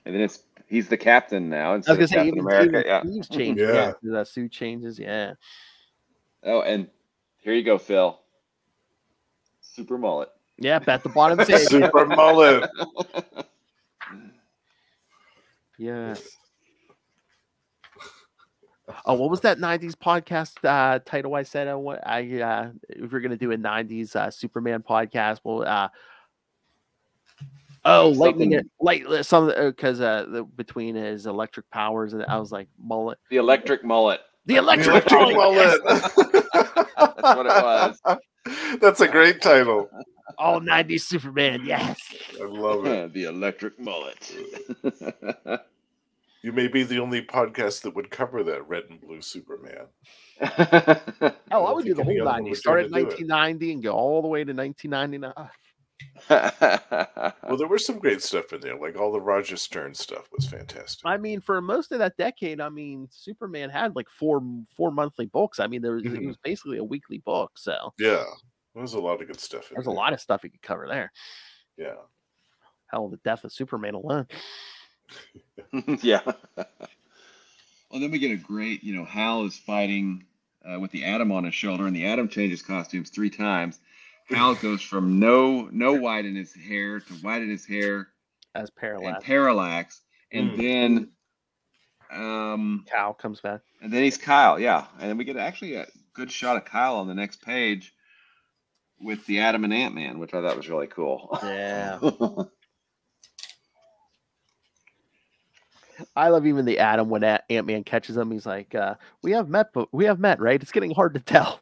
And then he's the captain now instead I was of gonna say, Captain America. Yeah. Suits change. Yeah. The suit changes. Yeah. Oh, and here you go, Phil. Super mullet. Yeah, at the bottom. Super mullet. Yes. Oh, what was that 90s podcast title I said? If we're gonna do a 90s Superman podcast, well, because between his electric powers, and I was like, mullet. The electric mullet. The electric mullet. That's what it was. That's a great title. All 90s Superman, yes. I love it. The electric mullet. You may be the only podcast that would cover that red and blue Superman. I would do the whole 90s. Start at 1990 and go all the way to 1999. Well, there was some great stuff in there, like all the Roger Stern stuff was fantastic. I mean, for most of that decade, I mean, Superman had like four monthly books. I mean, it was basically a weekly book. So yeah, there's a lot of good stuff in there's there. a lot of stuff you could cover there. Yeah. Hell, the death of Superman alone. Yeah. Well, then we get a great, Hal is fighting with the Atom on his shoulder, and the Atom changes costumes 3 times. Hal goes from no white in his hair to white in his hair as Parallax. And then Kyle comes back. And then he's Kyle, yeah. And then we get actually a good shot of Kyle on the next page with the Atom and Ant-Man, which I thought was really cool. Yeah. I love even the Atom when Ant-Man catches him. He's like, we have met, right? It's getting hard to tell.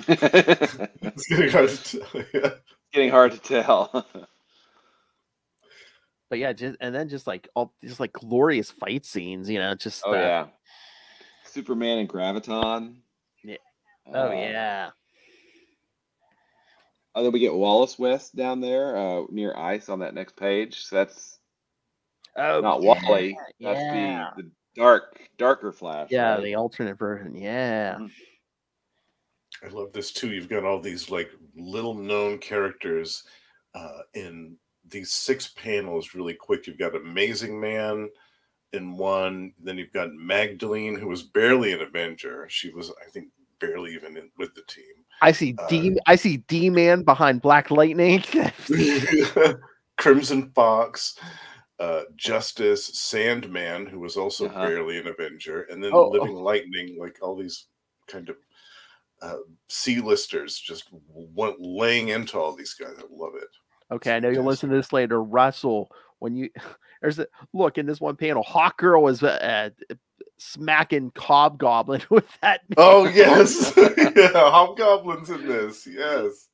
It's getting hard to tell. Yeah. Getting hard to tell. But yeah, just like glorious fight scenes, just yeah. Superman and Graviton. Yeah. Oh yeah. And then we get Wallace West down there near ice on that next page. So that's not Wally. That's the darker Flash. Yeah, right? the alternate version. Yeah. I love this too. You've got all these like little known characters in these 6 panels really quick. You've got Amazing Man in one, then you've got Magdalene, who was barely an Avenger. She was, I think, barely even with the team. I see D-Man behind Black Lightning. Crimson Fox, Justice, Sandman, who was also barely an Avenger, and then Living Lightning, like all these kind of C-listers just laying into all these guys. I love it. Okay, I know you'll listen to this later. Russell, when look in this one panel, Hawkgirl was smacking Hobgoblin with that. Man. Oh yes, yeah, Hobgoblin's in this. Yes.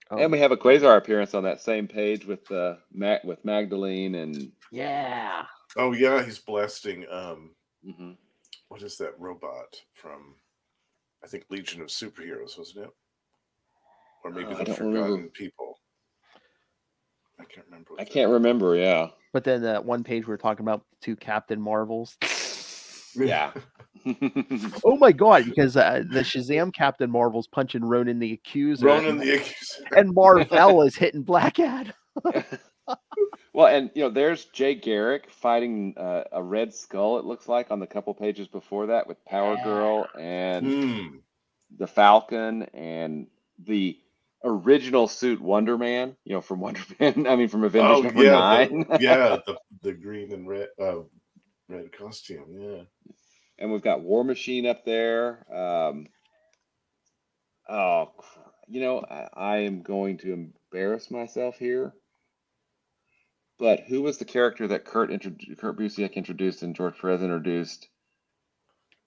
And we have a Quasar appearance on that same page with Magdalene and yeah. Oh yeah, he's blasting. What is that robot from? I think Legion of Superheroes, wasn't it? Or maybe the Forgotten People. I can't remember. I can't remember. Yeah. But then that one page we were talking about 2 Captain Marvels. Yeah. Oh my God! Because the Shazam Captain Marvel's punching Ronan the Accuser. And Marvel is hitting Black Ad. Well, and there's Jay Garrick fighting a Red Skull. It looks like on the couple pages before that with Power Girl and the Falcon and the original suit Wonder Man. From Wonder Man. I mean, from Avengers number 9. The green and red costume. Yeah. And we've got War Machine up there. I am going to embarrass myself here. But who was the character that Kurt Busiek introduced and George Perez introduced?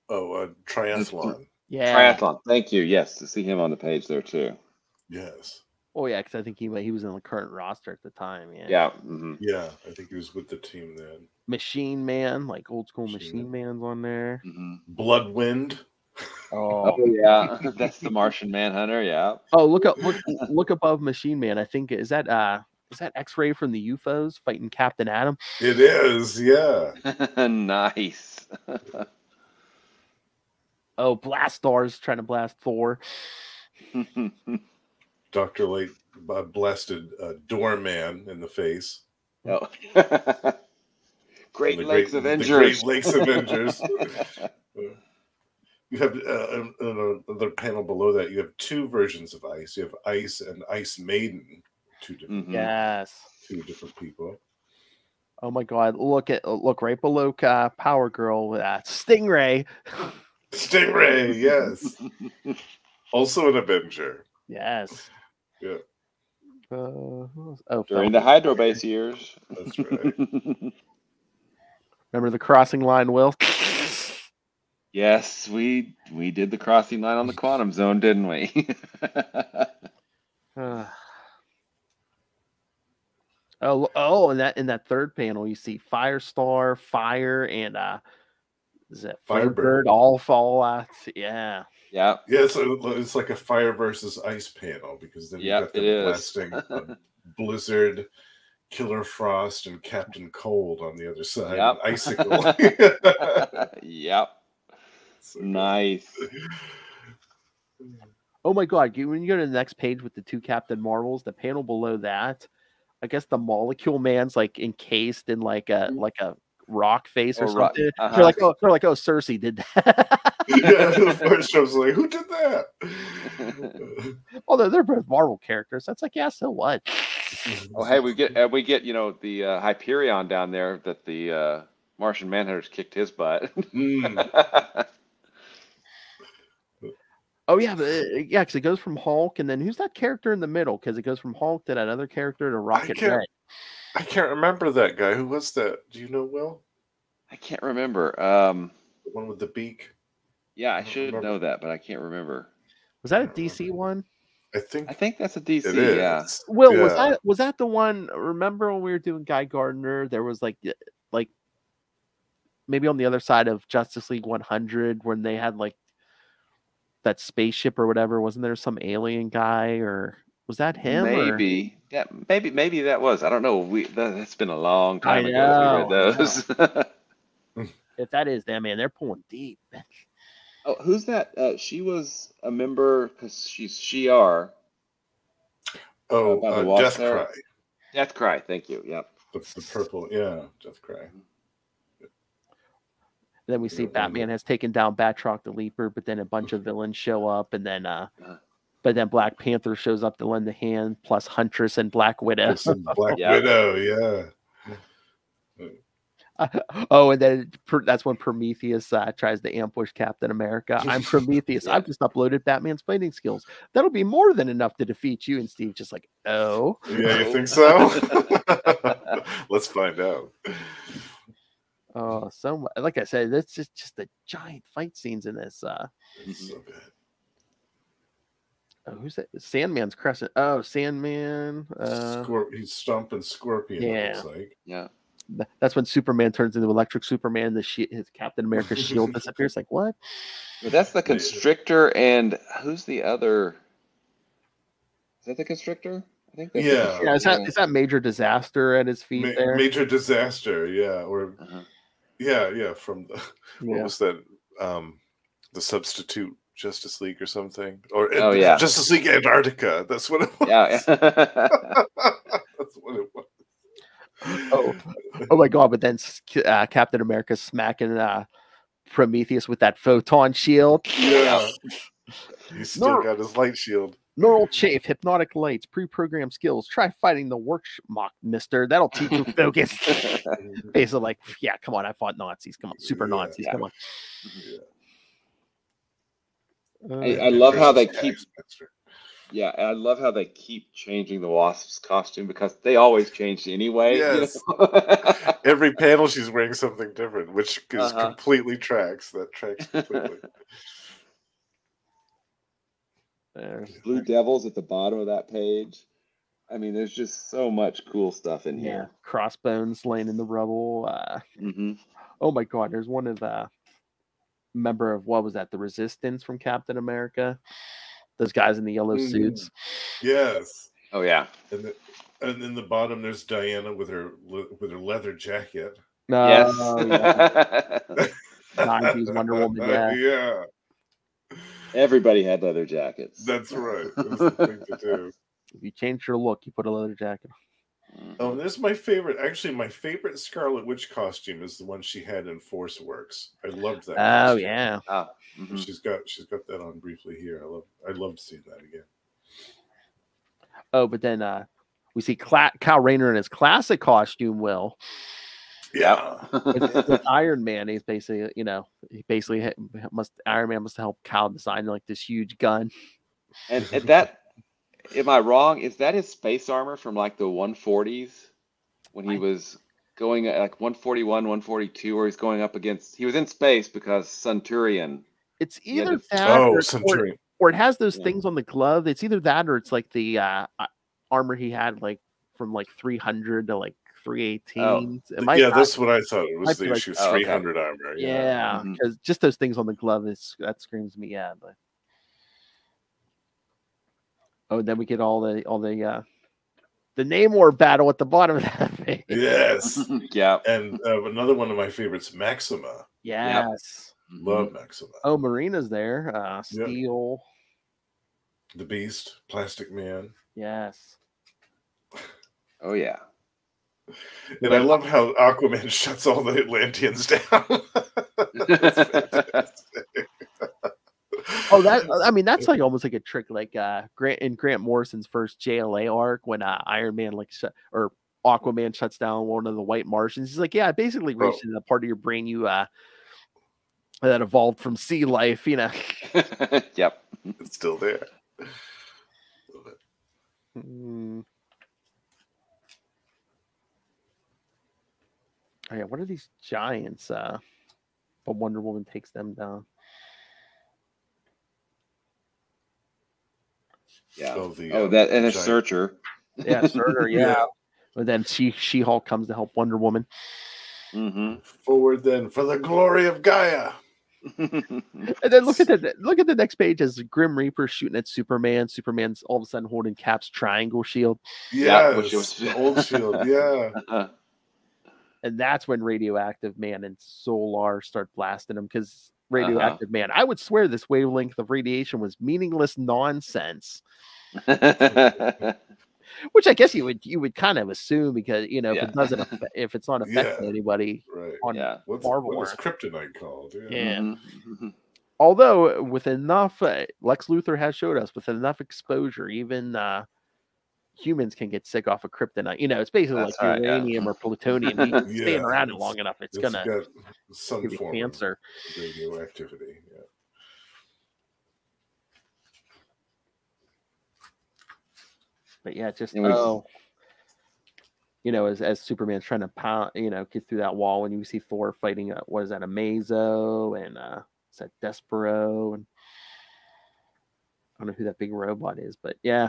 Triathlon. Yeah. Triathlon. Thank you. Yes, to see him on the page there too. Yes. Oh yeah, because I think he was in the current roster at the time. Yeah. Yeah. Yeah, I think he was with the team then. Machine Man, like old school Machine Man's on there. Bloodwind. Oh yeah, that's the Martian Manhunter. Yeah. Oh, look above Machine Man. I think is that X-Ray from the UFOs fighting Captain Atom? It is, yeah. Nice. Oh, Blastar's trying to blast Thor. Dr. Lake blasted Doorman in the face. Oh. Great Lakes Avengers. The Great Lakes Avengers. You have another panel below that. You have 2 versions of Ice. You have Ice and Ice Maiden. 2 different. Yes. 2 different people. Oh my God! Look right below Power Girl. Stingray. Stingray, yes. Also an Avenger. Yes. Yeah. During the Hydro Base years. That's right. Remember the crossing line, Will? Yes, we did the crossing line on the Quantum Zone, didn't we? Oh, in that third panel, you see Firestar, Fire, and Is it Firebird. All Fallout? Yeah. Yeah. Yeah, it's like a fire versus ice panel, because then you Yep, got them it is. blasting Blizzard, Killer Frost, and Captain Cold on the other side. Yep. And Icicle. Yep. So Nice. Oh my God! When you go to the next page with the two Captain Marvels, the panel below that, I guess the Molecule Man's like encased in like a rock face or something. They're like, oh, Cersei did that. Yeah, the first show's like, who did that? Although they're both Marvel characters, that's like, yeah, so what? Oh, hey, we get the Hyperion down there that the Martian Manhunters kicked his butt. Oh yeah, because it goes from Hulk, and then who's that character in the middle? Because it goes from Hulk to that other character to Rocket Red. I can't remember that guy. Who was that? Do you know, Will? I can't remember. The one with the beak. Yeah, I should know that, but I can't remember. Was that a DC one? I think that's a DC. Yeah. Will, was that the one? Remember when we were doing Guy Gardner? There was like maybe on the other side of Justice League 100 when they had like that spaceship or whatever. Wasn't there some alien guy, or was that him? Maybe maybe that was. I don't know. That's been a long time ago that we read those. If that is them, man, they're pulling deep. Oh, who's that? She was a member because she's Shi'ar. Oh, Death Cry. Death Cry. Thank you. Yep. The purple, yeah, Death Cry. Then we see Batman has taken down Batroc the Leaper, but then a bunch of villains show up, and then but then Black Panther shows up to lend a hand, plus Huntress and Black Widow. Widow, yeah. And then that's when Prometheus tries to ambush Captain America. I'm Prometheus. I've just uploaded Batman's fighting skills. That'll be more than enough to defeat you. And Steve just like, oh. Yeah, you think so? Let's find out. Oh, so much. Like I said, that's just the giant fight scenes in this. It's so good. Oh, who's that? Sandman's crescent. Oh, Sandman. He's stomping Scorpion. Yeah. It looks like. Yeah. That's when Superman turns into Electric Superman. His Captain America's shield disappears. Like what? Well, that's the Constrictor, and who's the other? Is that the Constrictor? I think. Is that Major Disaster at his feet there? Major Disaster, yeah, or yeah. From the what was that? The substitute Justice League or something, or Justice League Antarctica. That's what it was. Yeah. That's what it was. Oh my God! But then Captain America smacking Prometheus with that photon shield. Yeah, he's still got his light shield. Neural chafe, hypnotic lights, pre-programmed skills. Try fighting the Workschmock, mister. That'll teach you focus. Basically, like, yeah, come on, I fought Nazis. Come on, super Nazis. Come on. I love how they keep. Yeah, I love how they keep changing the Wasp's costume because they always change anyway. Yes. Every panel she's wearing something different, which is completely tracks. That tracks completely. There's Blue Devils at the bottom of that page. I mean, there's just so much cool stuff in here. Crossbones laying in the rubble. Oh my God, there's one of the member of what was that? The Resistance from Captain America. Those guys in the yellow suits. Yes. Oh yeah. And in the bottom, there's Diana with her leather jacket. Yes. 90s Wonder Woman. Yeah. Everybody had leather jackets. That's right. That's the thing to do. If you change your look, you put a leather jacket on. Oh, and this is my favorite. Actually, my favorite Scarlet Witch costume is the one she had in Force Works. I loved that. Oh yeah. She's got that on briefly here. I loved seeing that again. Oh, but then we see Kyle Rayner in his classic costume. Will. Yeah. With Iron Man, he's basically, Iron Man must help Kyle design like this huge gun. And that, am I wrong? Is that his space armor from like the 140s when he was going at like 141, 142, where he's going up against? He was in space because Centurion. It's either that or it has those things on the glove. It's either that or it's like the armor he had like from like 300 to like 318. Yeah, that's what I thought. It was might be the like- issue Oh, okay. 300 armor. Yeah, Mhm. because just those things on the glove that screams me. Yeah, but then we get all the Namor battle at the bottom of that page. Yes. Yeah. And another one of my favorites, Maxima. Yes. Love Maxima. Oh, Marina's there. Steel. The Beast, Plastic Man. Yes. Oh yeah. And I love how Aquaman shuts all the Atlanteans down. Oh, that's like almost like a trick, like Grant Morrison's first JLA arc when Iron Man or Aquaman shuts down one of the White Martians. He's like, yeah, I basically reached into the part of your brain you that evolved from sea life, you know. Yep. It's still there. Oh yeah, what are these giants? But Wonder Woman takes them down. Yeah. That and a giant- Searcher. Yeah, Surtur, yeah. Yeah. But then She-Hulk comes to help Wonder Woman. Mm-hmm. Forward then for the glory of Gaia. And then look at the next page as Grim Reaper shooting at Superman. Superman's all of a sudden holding Cap's triangle shield. Yes, the old shield. Yeah. And that's when Radioactive Man and Solar start blasting him because Radioactive Man, I would swear this wavelength of radiation was meaningless nonsense. Which I guess you would kind of assume because if it's not affecting anybody on Marvel. What was Kryptonite called? Yeah. Mm-hmm. Although with enough, Lex Luthor has showed us with enough exposure, even humans can get sick off of kryptonite. It's basically That's like right, uranium or plutonium. You staying around it long enough, it's gonna got some give you form cancer. of radioactivity. Yeah. But yeah, just And as Superman's trying to pound, get through that wall, and you see Thor fighting what is that, a Mazo, and is that Despero, and I don't know who that big robot is, but yeah.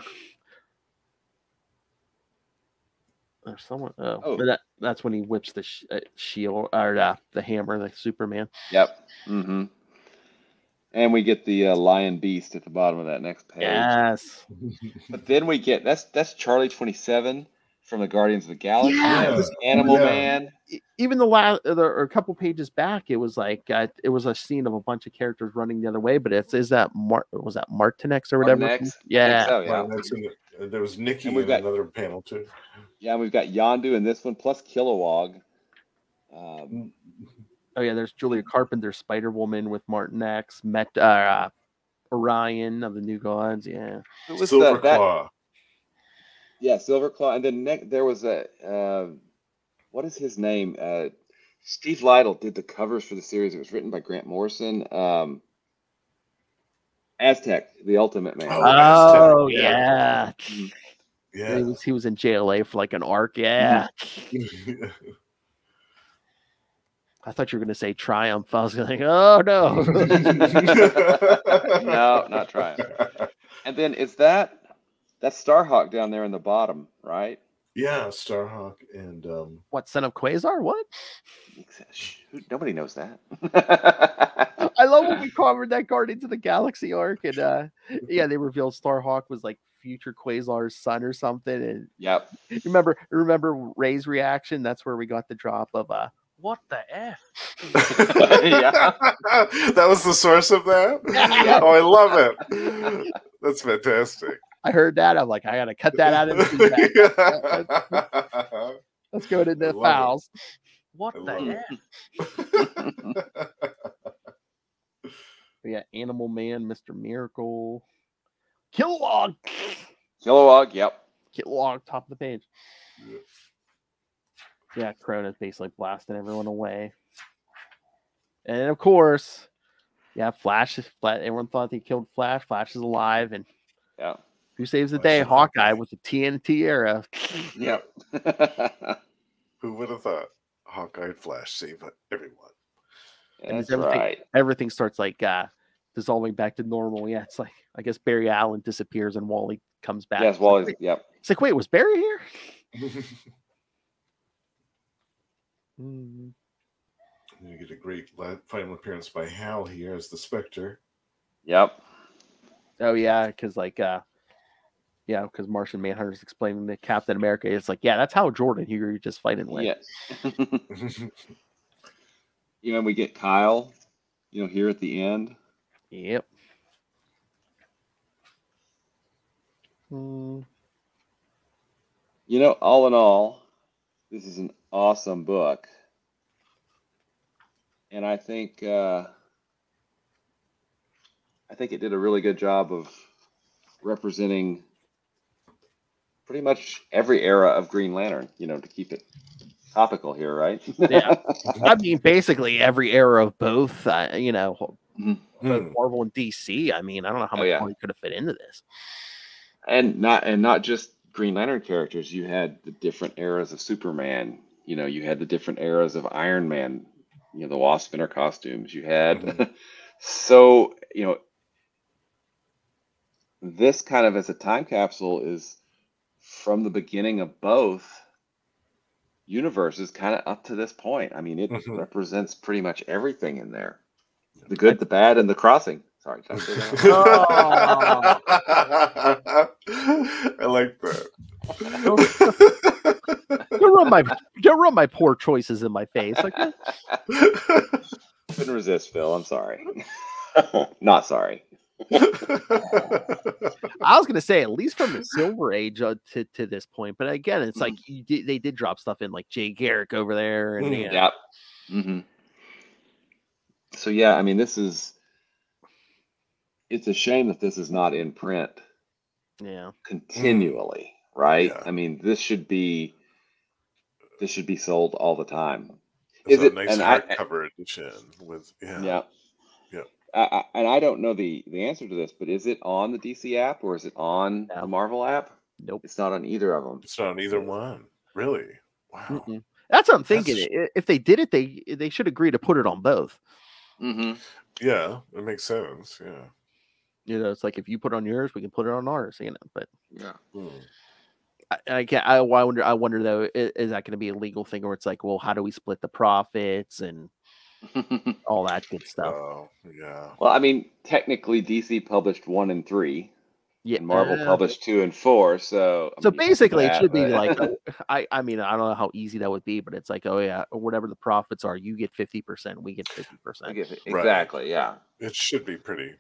There's someone. But that's when he whips the shield or the hammer, like Superman. Yep. Mm-hmm. And we get the Lion Beast at the bottom of that next page. Yes. But then we get that's Charlie 27 from the Guardians of the Galaxy. Yeah. Animal Man. Even or a couple pages back, it was like it was a scene of a bunch of characters running the other way. But was that Martinex or whatever? Martinex? Yeah. So, yeah. There was Nikki And in another panel too. Yeah, we've got Yondu in this one, plus Kilowog. Oh yeah, there's Julia Carpenter, Spider Woman with Martin X, Orion of the New Gods. Yeah, Who was Silverclaw. Yeah, Silverclaw, and then there was what is his name? Steve Lytle did the covers for the series. It was written by Grant Morrison. Aztec, the Ultimate Man. Oh yeah. Yeah. He was in JLA for like an arc. Yeah. I thought you were going to say Triumph. I was like, oh, no. No, not Triumph. And then is that's Starhawk down there in the bottom, right? Yeah, Starhawk and... What, Son of Quasar? What? Nobody knows that. I love when we covered that Guardians of the Galaxy arc. And they revealed Starhawk was like future Quasar's son or something. And yep. Remember Ray's reaction? That's where we got the drop of... What the F? Yeah. That was the source of that? Yeah. Oh, I love it. That's fantastic. I heard that. I'm like, I got to cut that out of the Let's go to the fouls. What the F? We got Animal Man, Mr. Miracle. Kilowog, yep. Kilowog, top of the page. Yeah, Krona's basically blasting everyone away. And of course, Flash. Everyone thought they killed Flash. Flash is alive, and who saves the day? Hawkeye with the TNT era. Yep. Who would have thought Hawkeye and Flash save everyone? That's right. Everything starts like dissolving back to normal. Yeah, it's like I guess Barry Allen disappears and Wally comes back. Yes, Wally. Yep. It's like, wait, was Barry here? Mm. You get a great final appearance by Hal here as the Spectre. Yep. Oh yeah, because because Martian Manhunter's explaining to Captain America, it's like, yeah, that's Hal Jordan who you're just fighting with. Yeah. We get Kyle, here at the end. Yep. Mm. All in all, this is an awesome book. And I think it did a really good job of representing pretty much every era of Green Lantern, to keep it topical here, right? Yeah. I mean, basically every era of both, both Marvel and DC. I mean, I don't know how much more you could have fit into this. And not just Green Lantern characters. You had the different eras of Superman. You had the different eras of Iron Man. The Wasp in her costumes. You had so this kind of as a time capsule is from the beginning of both universes, kind of up to this point. I mean, it represents pretty much everything in there: the good, the bad, and the crossing. Sorry, did I say that? I like that. Don't run my poor choices in my face. Okay? Couldn't resist, Phil. I'm sorry. Not sorry. I was gonna say at least from the Silver Age to this point, but again, it's like they did drop stuff in like Jay Garrick over there, and Yep. So yeah, I mean, it's a shame that this is not in print. Yeah. Continually, right? Yeah. I mean, this should be sold all the time. Is it a nice hardcover edition with Yeah. And I don't know the answer to this, but is it on the DC app or is it on the Marvel app? Nope. It's not on either of them. It's not on either one. Really? Wow. That's what I'm thinking. If they did it, they should agree to put it on both. Yeah, it makes sense. Yeah. It's like if you put it on yours, we can put it on ours. But yeah. I can't. I wonder though, is that going to be a legal thing, or it's like, well, how do we split the profits and all that good stuff? Oh, yeah. Well, I mean, technically, DC published 1 and 3, and Marvel published 2 and 4. So basically, it should be like, I mean, I don't know how easy that would be, but it's like, oh yeah, whatever the profits are, you get 50%, we get 50%. Exactly, yeah. It should be pretty.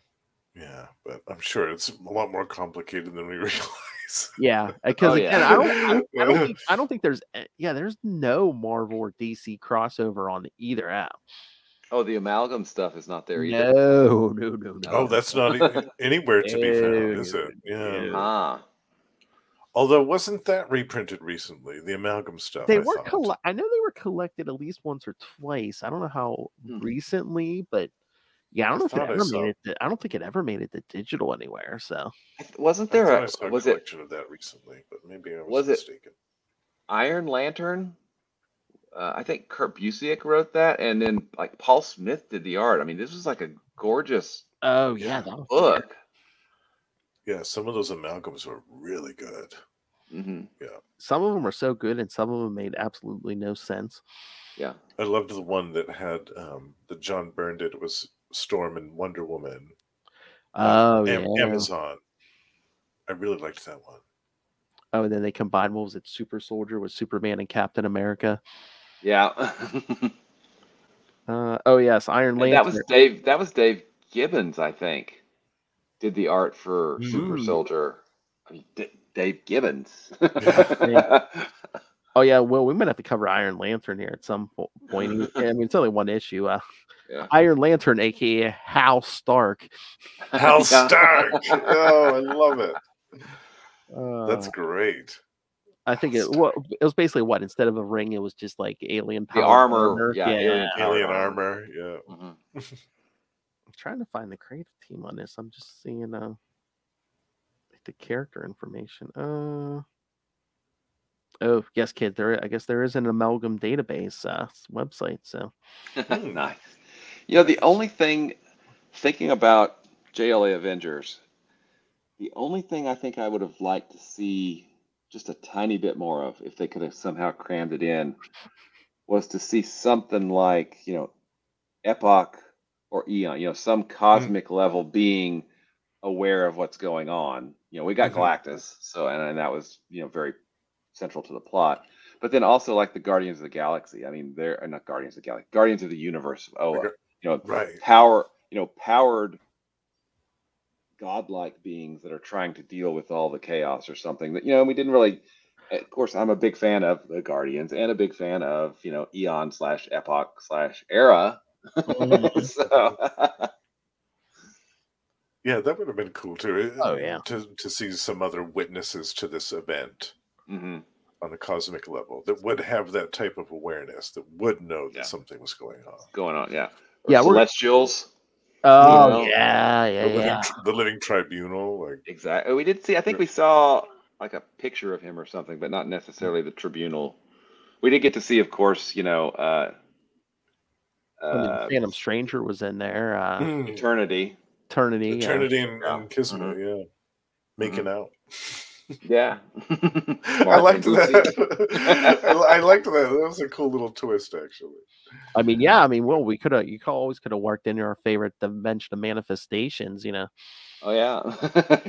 Yeah, but I'm sure it's a lot more complicated than we realize. Yeah, because again, I don't think there's no Marvel or DC crossover on either app. Oh, the amalgam stuff is not there either. No. Oh, that's not anywhere to be found, is it? Yeah. Although, wasn't that reprinted recently? The amalgam stuff. They were. I know they were collected at least once or twice. I don't know how recently, but. Yeah, I don't know if it ever made it. I don't think it ever made it to digital anywhere. So, wasn't there a collection of that recently? But maybe I was mistaken. Iron Lantern. I think Kurt Busiek wrote that, and then like Paul Smith did the art. I mean, this was like a gorgeous. Oh yeah, that book. Yeah, some of those amalgams were really good. Yeah, some of them were so good, and some of them made absolutely no sense. Yeah, I loved the one that had that John Byrne did. It was Storm and Wonder Woman. Amazon. I really liked that one. Oh, and then they combined, what was it, Super Soldier with Superman and Captain America? Yeah. Oh yes, Iron Lantern. That was Dave Gibbons, I think, did the art for Super Soldier. I mean, Dave Gibbons. Oh yeah, well, we might have to cover Iron Lantern here at some point. I mean, it's only one issue. Iron Lantern, aka Hal Stark. Hal Stark. Oh, I love it. That's great. I think it was basically what, instead of a ring, it was just like alien power. The armor. Alien armor. Yeah. I'm trying to find the creative team on this. I'm just seeing the character information. Oh yes, kid. I guess there is an amalgam database website. So nice. The only thing, thinking about JLA Avengers, the only thing I think I would have liked to see just a tiny bit more of, if they could have somehow crammed it in, was to see something like, Epoch or Eon, some cosmic level being aware of what's going on. We got Galactus, so and that was very central to the plot. But then also like the Guardians of the Galaxy. I mean, they're not Guardians of the Galaxy, Guardians of the Universe. Right. Powered godlike beings that are trying to deal with all the chaos or something that we didn't really. Of course, I'm a big fan of the Guardians and a big fan of Eon / Epoch / Era. So. Yeah, that would have been cool too. Oh yeah, to see some other witnesses to this event Mm-hmm. on a cosmic level that would have that type of awareness, that would know that something was going on. Yeah. Yeah, Celestials. Oh yeah. The living tribunal, like Exactly. We did see. I think we saw like a picture of him or something, but not necessarily the tribunal. We did get to see, of course, Phantom Stranger was in there. Eternity and Kismet, making out. Yeah. I liked that. I liked that. That was a cool little twist, actually. I mean, yeah. I mean, well, you always could have worked in our favorite dimension of manifestations, Oh yeah,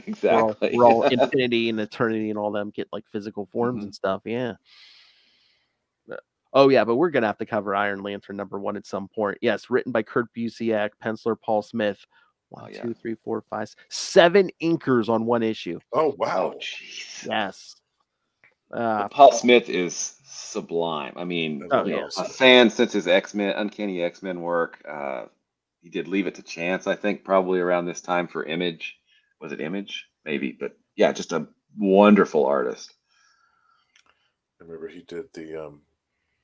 exactly. We're all infinity and eternity and all them get like physical forms and stuff. Yeah. Oh yeah, but we're gonna have to cover Iron Lantern #1 at some point. Yes, written by Kurt Busiek, penciler Paul Smith. 1, 2, 3, 4, 5, 7 inkers on one issue. Oh wow! Jeez. Yes. Paul Smith is sublime. I mean, a fan since his Uncanny X-Men work. He did Leave It to Chance, I think, probably around this time for Image. Was it Image? Maybe, but yeah, just a wonderful artist. I remember he did the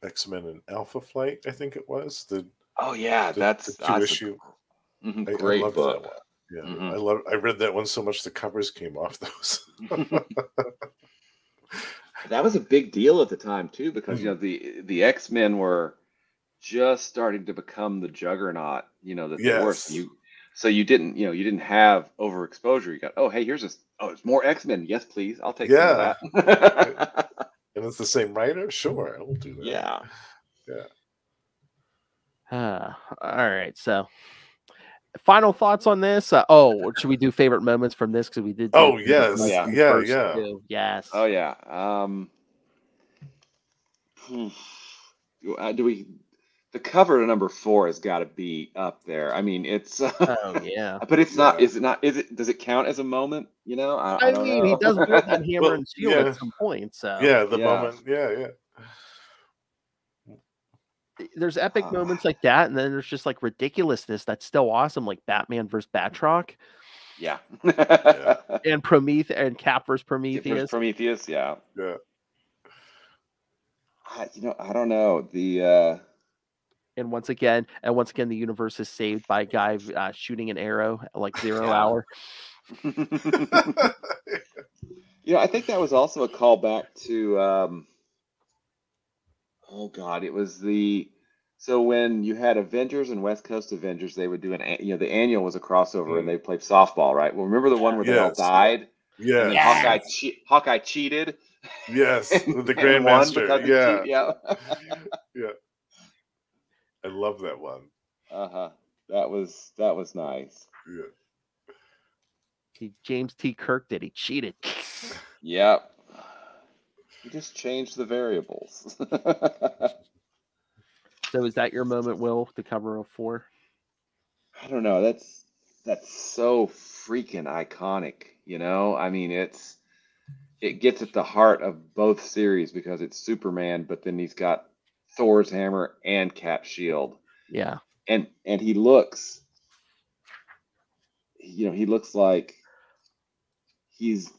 X-Men and Alpha Flight, I think it was. That's the 2-issue. Great I book. That one. Yeah, I read that one so much the covers came off those. That was a big deal at the time too, because the X-Men were just starting to become the juggernaut, that they were. So you didn't have overexposure. You got, it's more X-Men. Yes, please. I'll take some of that. And it's the same writer? Sure, I will do that. Yeah. All right, so final thoughts on this. Should we do favorite moments from this? Because we did. Yes. Yes. Oh yeah. The cover to #4 has got to be up there. I mean, it's. But it's not. Is it not? Does it count as a moment? I don't know. He does wield that hammer and shield at some point. So the moment. Yeah. There's epic moments like that, and then there's just like ridiculousness that's still awesome, like Batman versus Batroc. Yeah. And Prometheus and Cap versus Prometheus. Yeah. Yeah. I don't know. And once again, the universe is saved by a guy shooting an arrow at like 0 hour. I think that was also a callback to. It was so when you had Avengers and West Coast Avengers, they would do the annual was a crossover and they played softball, right? Well, remember the one where they all died? Yeah. Hawkeye cheated. Yes, with the Grandmaster. Yeah. I love that one. That was nice. Yeah. James T. Kirk did. He cheated. Yep. He just changed the variables. So is that your moment, Will, to cover 04? I don't know. That's so freaking iconic, I mean, it gets at the heart of both series because it's Superman, but then he's got Thor's hammer and Cap's shield. Yeah. And he looks like he's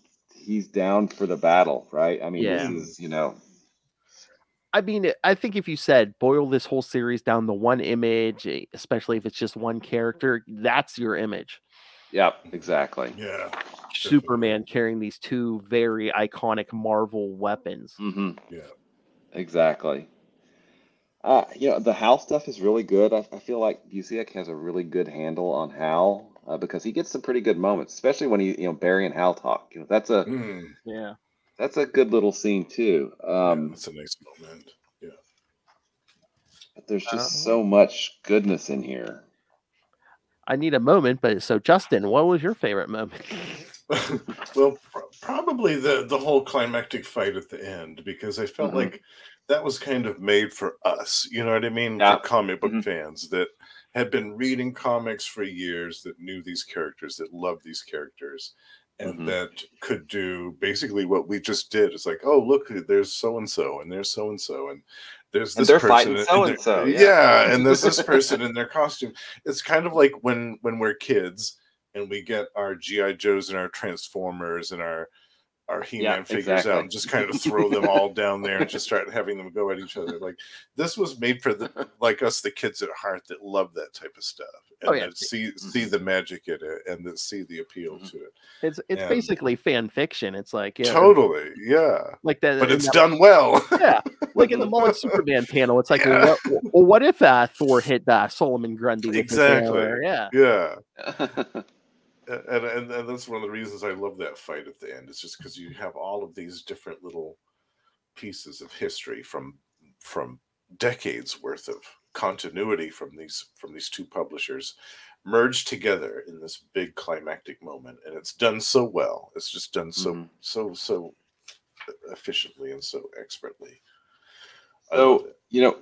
down for the battle, right? I mean, this is, I mean, I think if you said boil this whole series down to one image, especially if it's just one character, that's your image. Yep, exactly. Yeah. Superman carrying these two very iconic Marvel weapons. Mm-hmm. Yeah. Exactly. The Hal stuff is really good. I feel like Busiek has a really good handle on Hal because he gets some pretty good moments, especially when he, Barry and Hal talk. That's a that's a good little scene too. That's a nice moment. Yeah. But there's just so much goodness in here. I need a moment, but so Justin, what was your favorite moment? Well, probably the whole climactic fight at the end, because I felt like that was kind of made for us. You know what I mean? Yeah. For comic book fans that had been reading comics for years, that knew these characters, that loved these characters, and that could do basically what we just did. It's like, oh, look, there's so and so, and there's so and so, and there's this they're person, fighting so and so. Yeah, and there's this person in their costume. It's kind of like when we're kids and we get our G.I. Joes and our Transformers and our He-Man figures out and just kind of throw them all down there and just start having them go at each other. Like, this was made for like us, the kids at heart that love that type of stuff. And that see the magic in it and then see the appeal to it. It's basically fan fiction. It's like totally, like that, but it's done well. Yeah, like in the Mullet Superman panel, it's like, well, what if Thor hit Solomon Grundy? With exactly. Yeah. And that's one of the reasons I love that fight at the end. It's just because you have all of these different little pieces of history from decades worth of continuity from these two publishers merged together in this big climactic moment, and it's done so well. It's just done so efficiently and so expertly. So do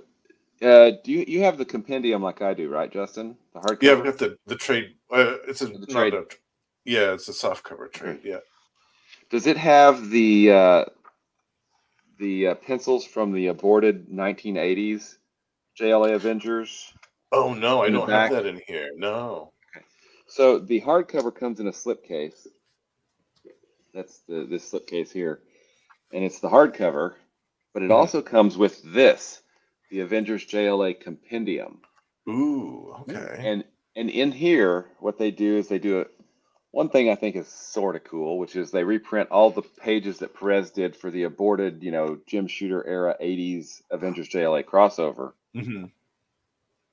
you have the compendium like I do, right, Justin? The hardcover? Yeah, I've got the trade. It's a trade. It's a soft cover trade. Yeah. Does it have the pencils from the aborted 1980s JLA Avengers? Oh no, I don't have that in here. No. Okay. So the hardcover comes in a slipcase. That's this slipcase here, and it's the hardcover, but it also comes with this. The Avengers JLA Compendium. Ooh, okay. And in here, what they do is one thing I think is sort of cool, which is they reprint all the pages that Perez did for the aborted, Jim Shooter era 80s Avengers JLA crossover.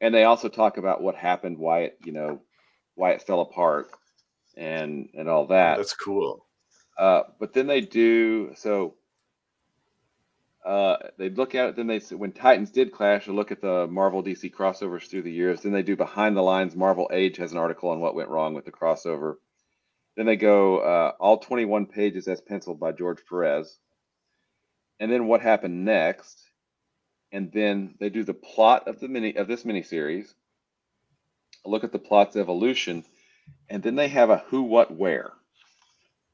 And they also talk about what happened, why it fell apart, and all that. That's cool. But then they do so. They look at it, then they say when Titans did clash, they look at the Marvel DC crossovers through the years. Then they do Behind the Lines. Marvel Age has an article on what went wrong with the crossover. Then they go all 21 pages as penciled by George Perez. And then what happened next? And then they do the plot of this miniseries. Look at the plot's evolution, and then they have a who, what, where,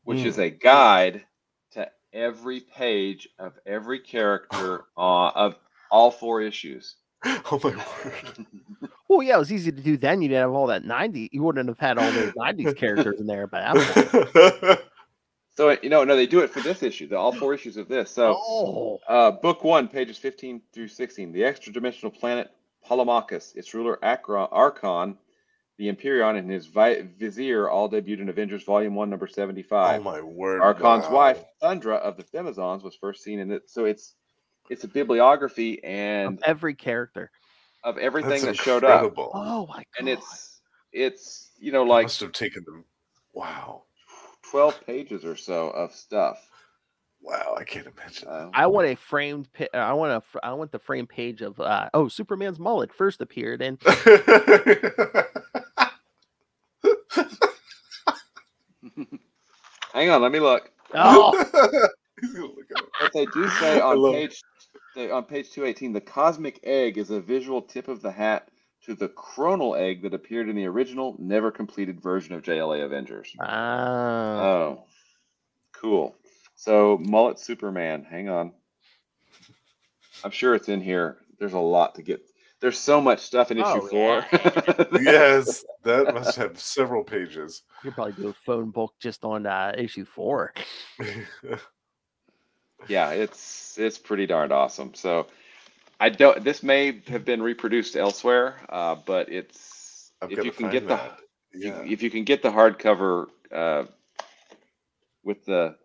which is a guide to every page of every character of all 4 issues. Oh my word! Well, yeah, it was easy to do then. You'd have all that 90s. You wouldn't have had all those 90s characters in there, but so no, they do it for this issue. All 4 issues of this. So, book 1, pages 15 through 16. The extra-dimensional planet Polemarchus, its ruler Archon, the Imperion, and his vizier all debuted in Avengers Volume 1, number 75. Oh my word! Archon's wife, Thundra of the Femazons, was first seen in it. So it's a bibliography and of every character of everything that showed up. Oh my god! And it's like must have taken them. Wow. 12 pages or so of stuff. Wow, I can't imagine. I want a framed. I want the framed page of Superman's mullet first appeared and. Hang on, let me look. Oh. But they do say on page 218, the cosmic egg is a visual tip of the hat to the chronal egg that appeared in the original, never completed version of JLA Avengers. Oh, cool. So, Mullet Superman, hang on. I'm sure it's in here. There's a lot to get. There's so much stuff in issue 4. Yes, that must have several pages. You could probably do a phone book just on issue 4. Yeah, it's pretty darned awesome. So, this may have been reproduced elsewhere, but if you can get the hardcover with the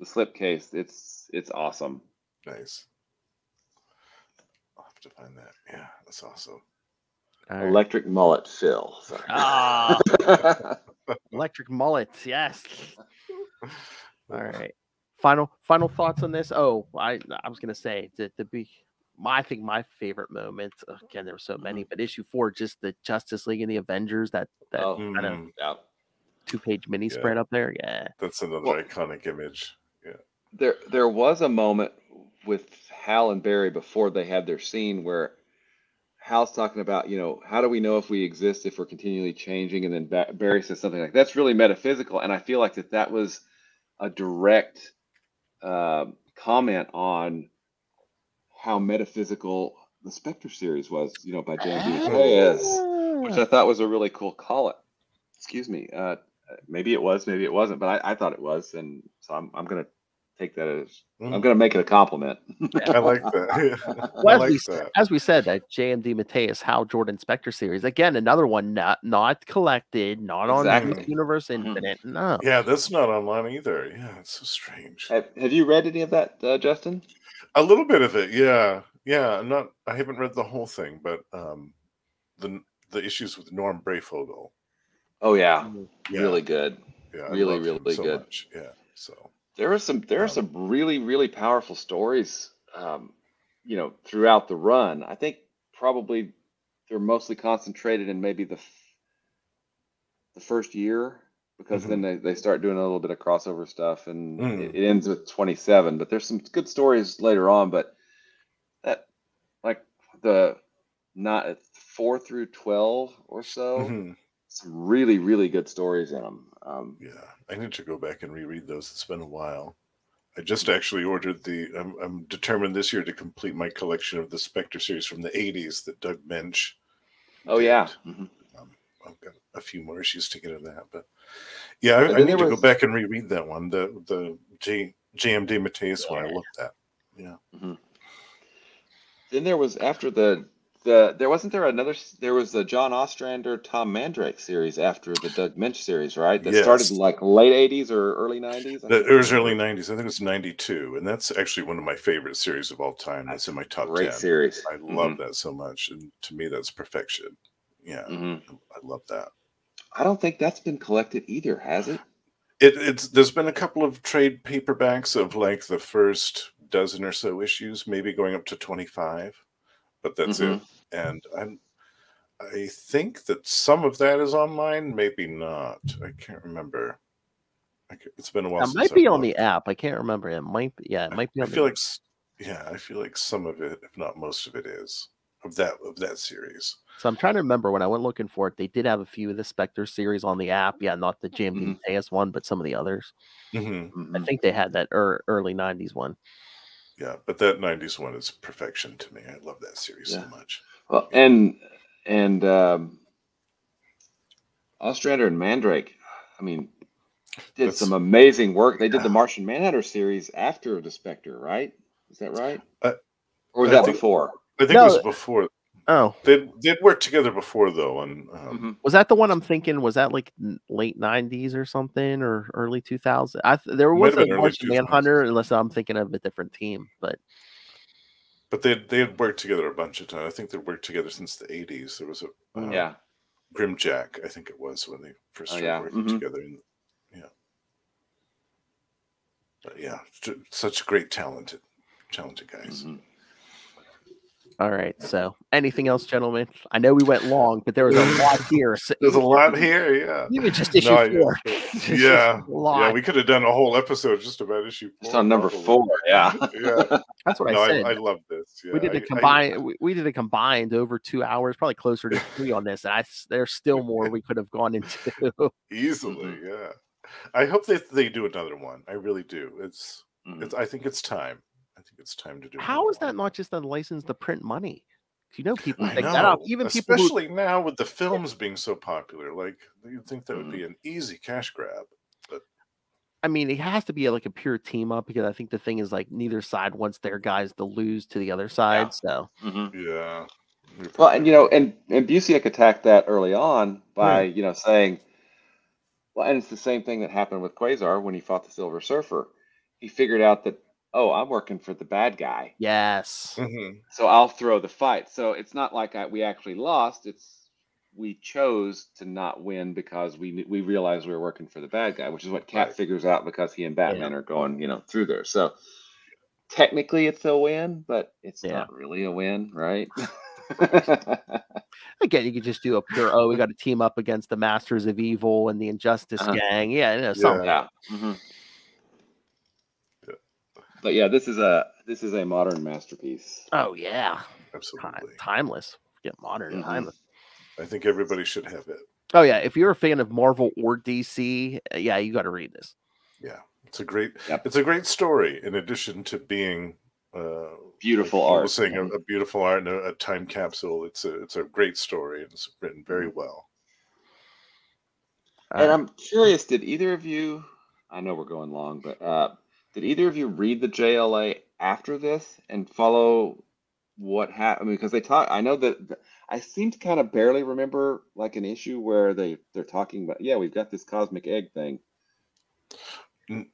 slipcase, it's awesome. Nice. I'll have to find that. Yeah, that's awesome. Electric Mullet Phil. Electric Mullets, yes. All right. Final thoughts on this. Oh, I was gonna say to be I think my favorite moment, again, there were so many, but issue 4, just the Justice League and the Avengers, that kind of yeah. 2-page mini spread up there. Yeah. That's another iconic image. Yeah. There was a moment with Hal and Barry before they had their scene where Hal's talking about, how do we know if we exist if we're continually changing? And then Barry says something like, that's really metaphysical. And I feel like that was a direct comment on how metaphysical the Spectre series was, by J.M.D. Mateus, which I thought was a really cool call. Excuse me. Maybe it was, maybe it wasn't, but I thought it was. And so I'm going to take that as I'm going to make it a compliment. I like that. Well, as we said, that JMD Mateus Hal Jordan Spectre series, again, another one not collected, not on Universe Infinite. No. Yeah, that's not online either. Yeah, it's so strange. Have you read any of that, Justin? A little bit of it, yeah. I haven't read the whole thing, but the issues with Norm Brayfogle. Oh yeah, really good. Yeah, really good. Much. Yeah, so. There are some really, really powerful stories, throughout the run. I think probably they're mostly concentrated in maybe the first year, because then they start doing a little bit of crossover stuff, and it ends with 27. But there's some good stories later on. But that, like the 4 through 12 or so, some really, really good stories in them. Yeah, I need to go back and reread those. It's been a while. I just actually ordered I'm determined this year to complete my collection of the Spectre series from the 80s that Doug Mensch. Oh, yeah. I've got a few more issues to get in that. But yeah, I need to go back and reread that one. The JMD Mateus one. I love that. Yeah. Then there was, after there was a John Ostrander, Tom Mandrake series after the Doug Mensch series, right? That started in like late 80s or early 90s? It was early 90s. I think it was 92. And that's actually one of my favorite series of all time. That's in my top 10. Great series. I love that so much. And to me, that's perfection. Yeah. I love that. I don't think that's been collected either, has it? There's been a couple of trade paperbacks of like the first dozen or so issues, maybe going up to 25. But that's it. And I think that some of that is online, maybe not. I can't remember. It's been a while. It might be on the app. I can't remember. It might be. Yeah, it might be. I feel like some of it, if not most of it, is of that series. So I'm trying to remember when I went looking for it. They did have a few of the Spectre series on the app. Yeah, not the JMD Mateus one, but some of the others. I think they had that early 90s one. Yeah, but that 90s one is perfection to me. I love that series so much. Well, and Ostrander and Mandrake, I mean, did some amazing work. They did the Martian Manhunter series after the Spectre, right? Is that right? Or was that before? I think it was before. Oh, they'd worked together before though. And was that the one I'm thinking? Was that like late 90s or something, or early 2000s? There was a Martian Manhunter, unless I'm thinking of a different team, but they had worked together a bunch of times. I think they'd worked together since the 80s. There was a Grimjack, I think it was, when they first started working together. But yeah, such great talented guys. All right. So, anything else, gentlemen? I know we went long, but there was a lot here. There's a lot here, yeah. Even just issue 4. Yeah, yeah. We could have done a whole episode just about issue 4. Just on number 4, yeah. That's what I said. I love this. Yeah, we did a combined. We did a combined over 2 hours, probably closer to 3 on this. And there's still more we could have gone into easily. Yeah. I hope that they do another one. I really do. It's. I think it's time. I think it's time to do. How is that not just a license to print money? People pick that up. Even especially now with the films being so popular, like you'd think that would be an easy cash grab. But I mean, it has to be like a pure team up, because I think the thing is like neither side wants their guys to lose to the other side. So yeah. Well, and and Busiek attacked that early on by saying, well, and it's the same thing that happened with Quasar when he fought the Silver Surfer. He figured out that, oh, I'm working for the bad guy. Yes. So I'll throw the fight. So it's not like we actually lost. We chose to not win because we realized we were working for the bad guy, which is what Cap figures out because he and Batman are going, through there. So technically it's a win, but it's not really a win, right? Again, you could just do a pure, we got to team up against the Masters of Evil and the Injustice Gang. Yeah, something. Yeah. Mm-hmm. But yeah, this is a modern masterpiece. Oh yeah, absolutely timeless. Yeah, modern, timeless. I think everybody should have it. Oh yeah, if you're a fan of Marvel or DC, yeah, you got to read this. Yeah, it's a great story. In addition to being beautiful art, saying a beautiful art and a time capsule, it's a great story and it's written very well. And I'm curious, did either of you? I know we're going long, but did either of you read the JLA after this and follow what happened? I mean, because they talk. I know that I seem to kind of barely remember like an issue where they're talking about, we've got this cosmic egg thing.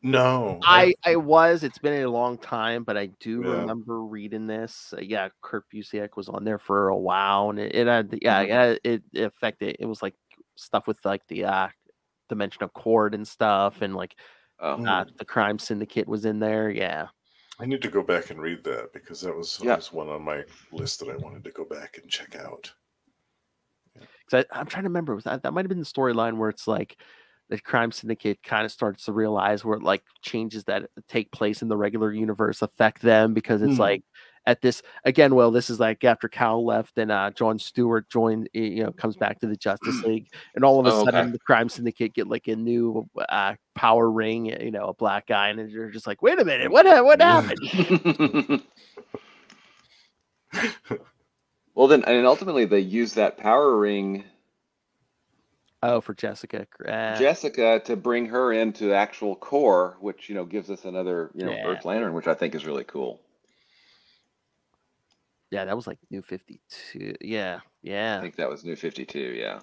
No, it's been a long time, but I do remember reading this. Kurt Busiek was on there for a while, and it affected. It was like stuff with like the dimension of cord and stuff, and like the crime syndicate was in there. Yeah, I need to go back and read that because that was one on my list that I wanted to go back and check out. Because I'm trying to remember, that might have been the storyline where it's like the crime syndicate kind of starts to realize where like changes that take place in the regular universe affect them, because it's like at this again, this is like after Cal left and John Stewart joined, comes back to the Justice League, and all of a sudden the crime syndicate get like a new power ring, a black guy, and you're just like, wait a minute, what happened? Well, then, and ultimately they use that power ring. Oh, for Jessica. Jessica, to bring her into the actual core, which gives us another Earth Lantern, which I think is really cool. Yeah, that was like New 52. Yeah. I think that was New 52. Yeah.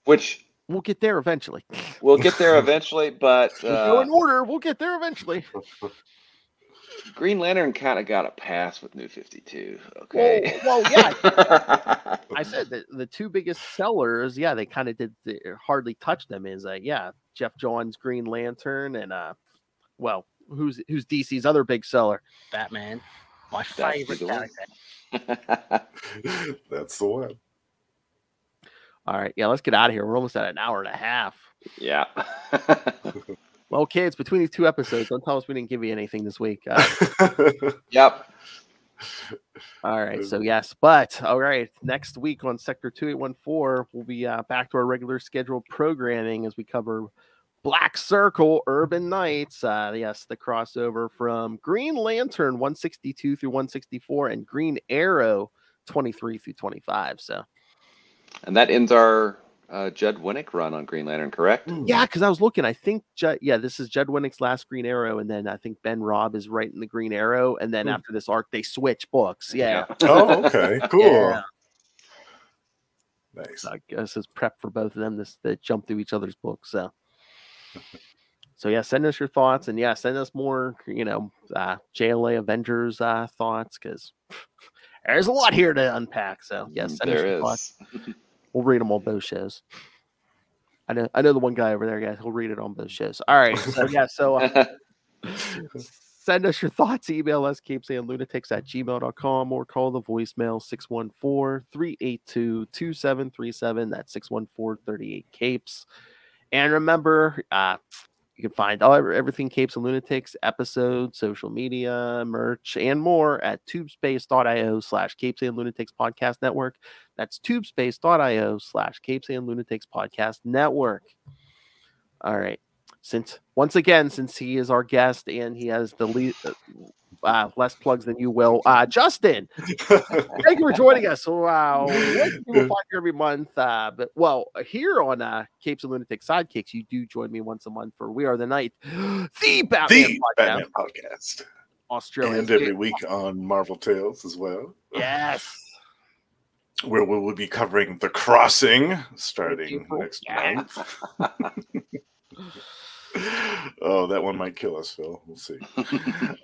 Which we'll get there eventually. But go in order. We'll get there eventually. Green Lantern kind of got a pass with New 52. Okay. Well, yeah. I said that the two biggest sellers, they kind of hardly touch them. Is Jeff Johns' Green Lantern, and who's DC's other big seller? Batman, my favorite character. That's the one. All right, let's get out of here. We're almost at an hour and a half. Yeah. Well, kids, between these two episodes, don't tell us we didn't give you anything this week. Yep. All right. So, yes. But, all right. Next week on Sector 2814, we'll be back to our regular scheduled programming as we cover Black Circle Urban Knights. Yes, the crossover from Green Lantern 162 through 164 and Green Arrow 23 through 25. So, and that ends our Judd Winnick run on Green Lantern, correct? Yeah, because I was looking. I think this is Judd Winnick's last Green Arrow, and then I think Ben Robb is writing the Green Arrow, and then after this arc, they switch books. Yeah. Oh, okay, cool. Yeah. Nice. I guess it's prep for both of them to jump through each other's books. So yeah, send us your thoughts, and send us more. JLA Avengers thoughts, because there's a lot here to unpack. So send us your thoughts. We'll read them on both shows. I know the one guy over there, guys. He'll read it on both shows. All right. So send us your thoughts. Email us CapesandLunatics@gmail.com or call the voicemail 614-382-2737. That's 614-38-CAPES. And remember, you can find everything Capes and Lunatics, episodes, social media, merch, and more at tubespace.io/Capes and Lunatics Podcast Network. That's tubespace.io/Capes and Lunatics Podcast Network. All right. Since he is our guest and he has the less plugs than you will, Justin, thank you for joining us. Wow, we'll find you every month. But here on Capes and Lunatics Sidekicks, you do join me once a month for We Are the Night, the Batman podcast. Australia, and every week on Marvel Tales as well. Yes. Where we will be covering The Crossing starting next month. Oh, that one might kill us, Phil. We'll see.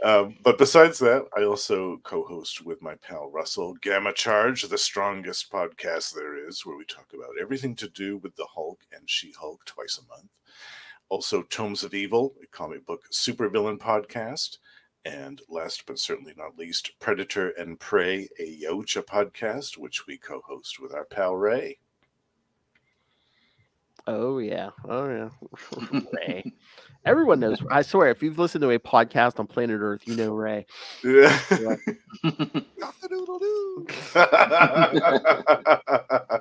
But besides that, I also co-host with my pal Russell Gamma Charge, the strongest podcast there is, where we talk about everything to do with the Hulk and She-Hulk twice a month. Also, Tomes of Evil, a comic book supervillain podcast. And last but certainly not least, Predator and Prey, a Yocha podcast, which we co-host with our pal Ray. Oh yeah. Ray. Everyone knows. I swear, if you've listened to a podcast on planet Earth, you know Ray. Yeah.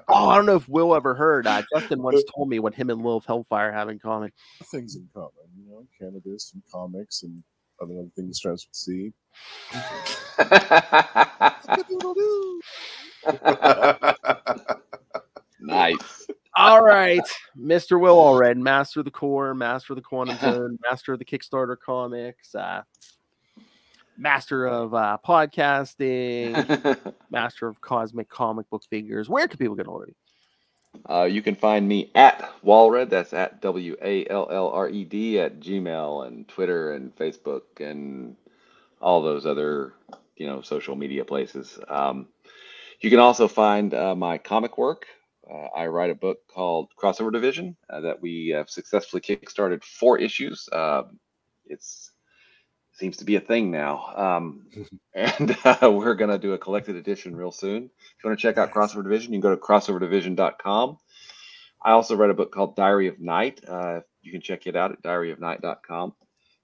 Oh, I don't know if Will ever heard. Justin once told me what him and Lil Hellfire have in common. Things in common, cannabis and comics and other things starts with C. Nice. All right, Mr. Will Allred, master of the core, master of the quantum zone, master of the Kickstarter comics, master of podcasting, master of cosmic comic book figures. Where can people get hold of you? You can find me at Wallred. That's at WALLRED at Gmail and Twitter and Facebook and all those other social media places. You can also find my comic work. I write a book called Crossover Division that we have successfully kickstarted 4 issues. It seems to be a thing now. And we're going to do a collected edition real soon. If you want to check out Crossover Division, you can go to crossoverdivision.com. I also read a book called Diary of Night. You can check it out at diaryofnight.com.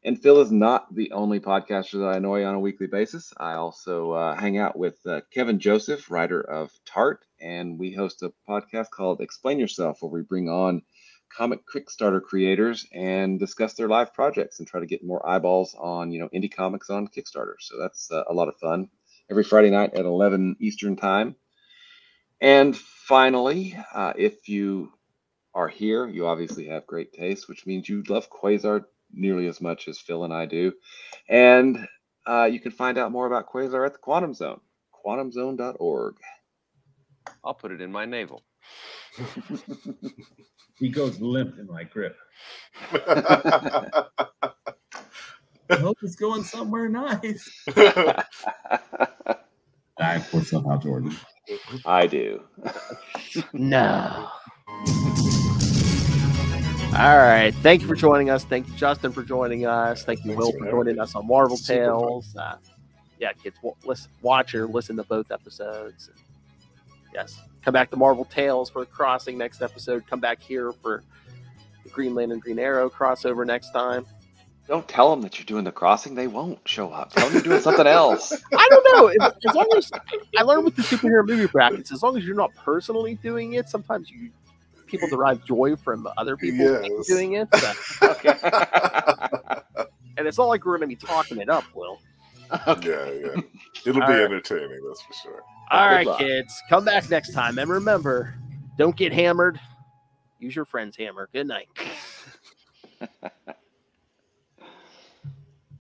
And Phil is not the only podcaster that I annoy on a weekly basis. I also hang out with Kevin Joseph, writer of Tart, and we host a podcast called Explain Yourself, where we bring on comic Kickstarter creators and discuss their live projects and try to get more eyeballs on, indie comics on Kickstarter. So that's a lot of fun. Every Friday night at 11 Eastern time. And finally, if you are here, you obviously have great taste, which means you love Quasar nearly as much as Phil and I do. And you can find out more about Quasar at the Quantum Zone, quantumzone.org. I'll put it in my navel. He goes limp in my grip. I hope it's going somewhere nice. I pour some out, Jordan. I do. No. All right. Thank you for joining us. Thank you, Justin, for joining us. Thank you, Will, for joining us on Marvel Tales. Yeah, kids, watch or listen to both episodes. Yes. Come back to Marvel Tales for the Crossing next episode. Come back here for the Green Lantern Green Arrow crossover next time. Don't tell them that you're doing the Crossing. They won't show up. Tell them you're doing something else. I don't know. As long as I learned with the superhero movie brackets, as long as you're not personally doing it, sometimes people derive joy from other people doing it. Okay. And it's not like we're going to be talking it up, Will. Okay. Yeah. It'll be entertaining, that's for sure. All right, kids. Come back next time. And remember, don't get hammered. Use your friend's hammer. Good night.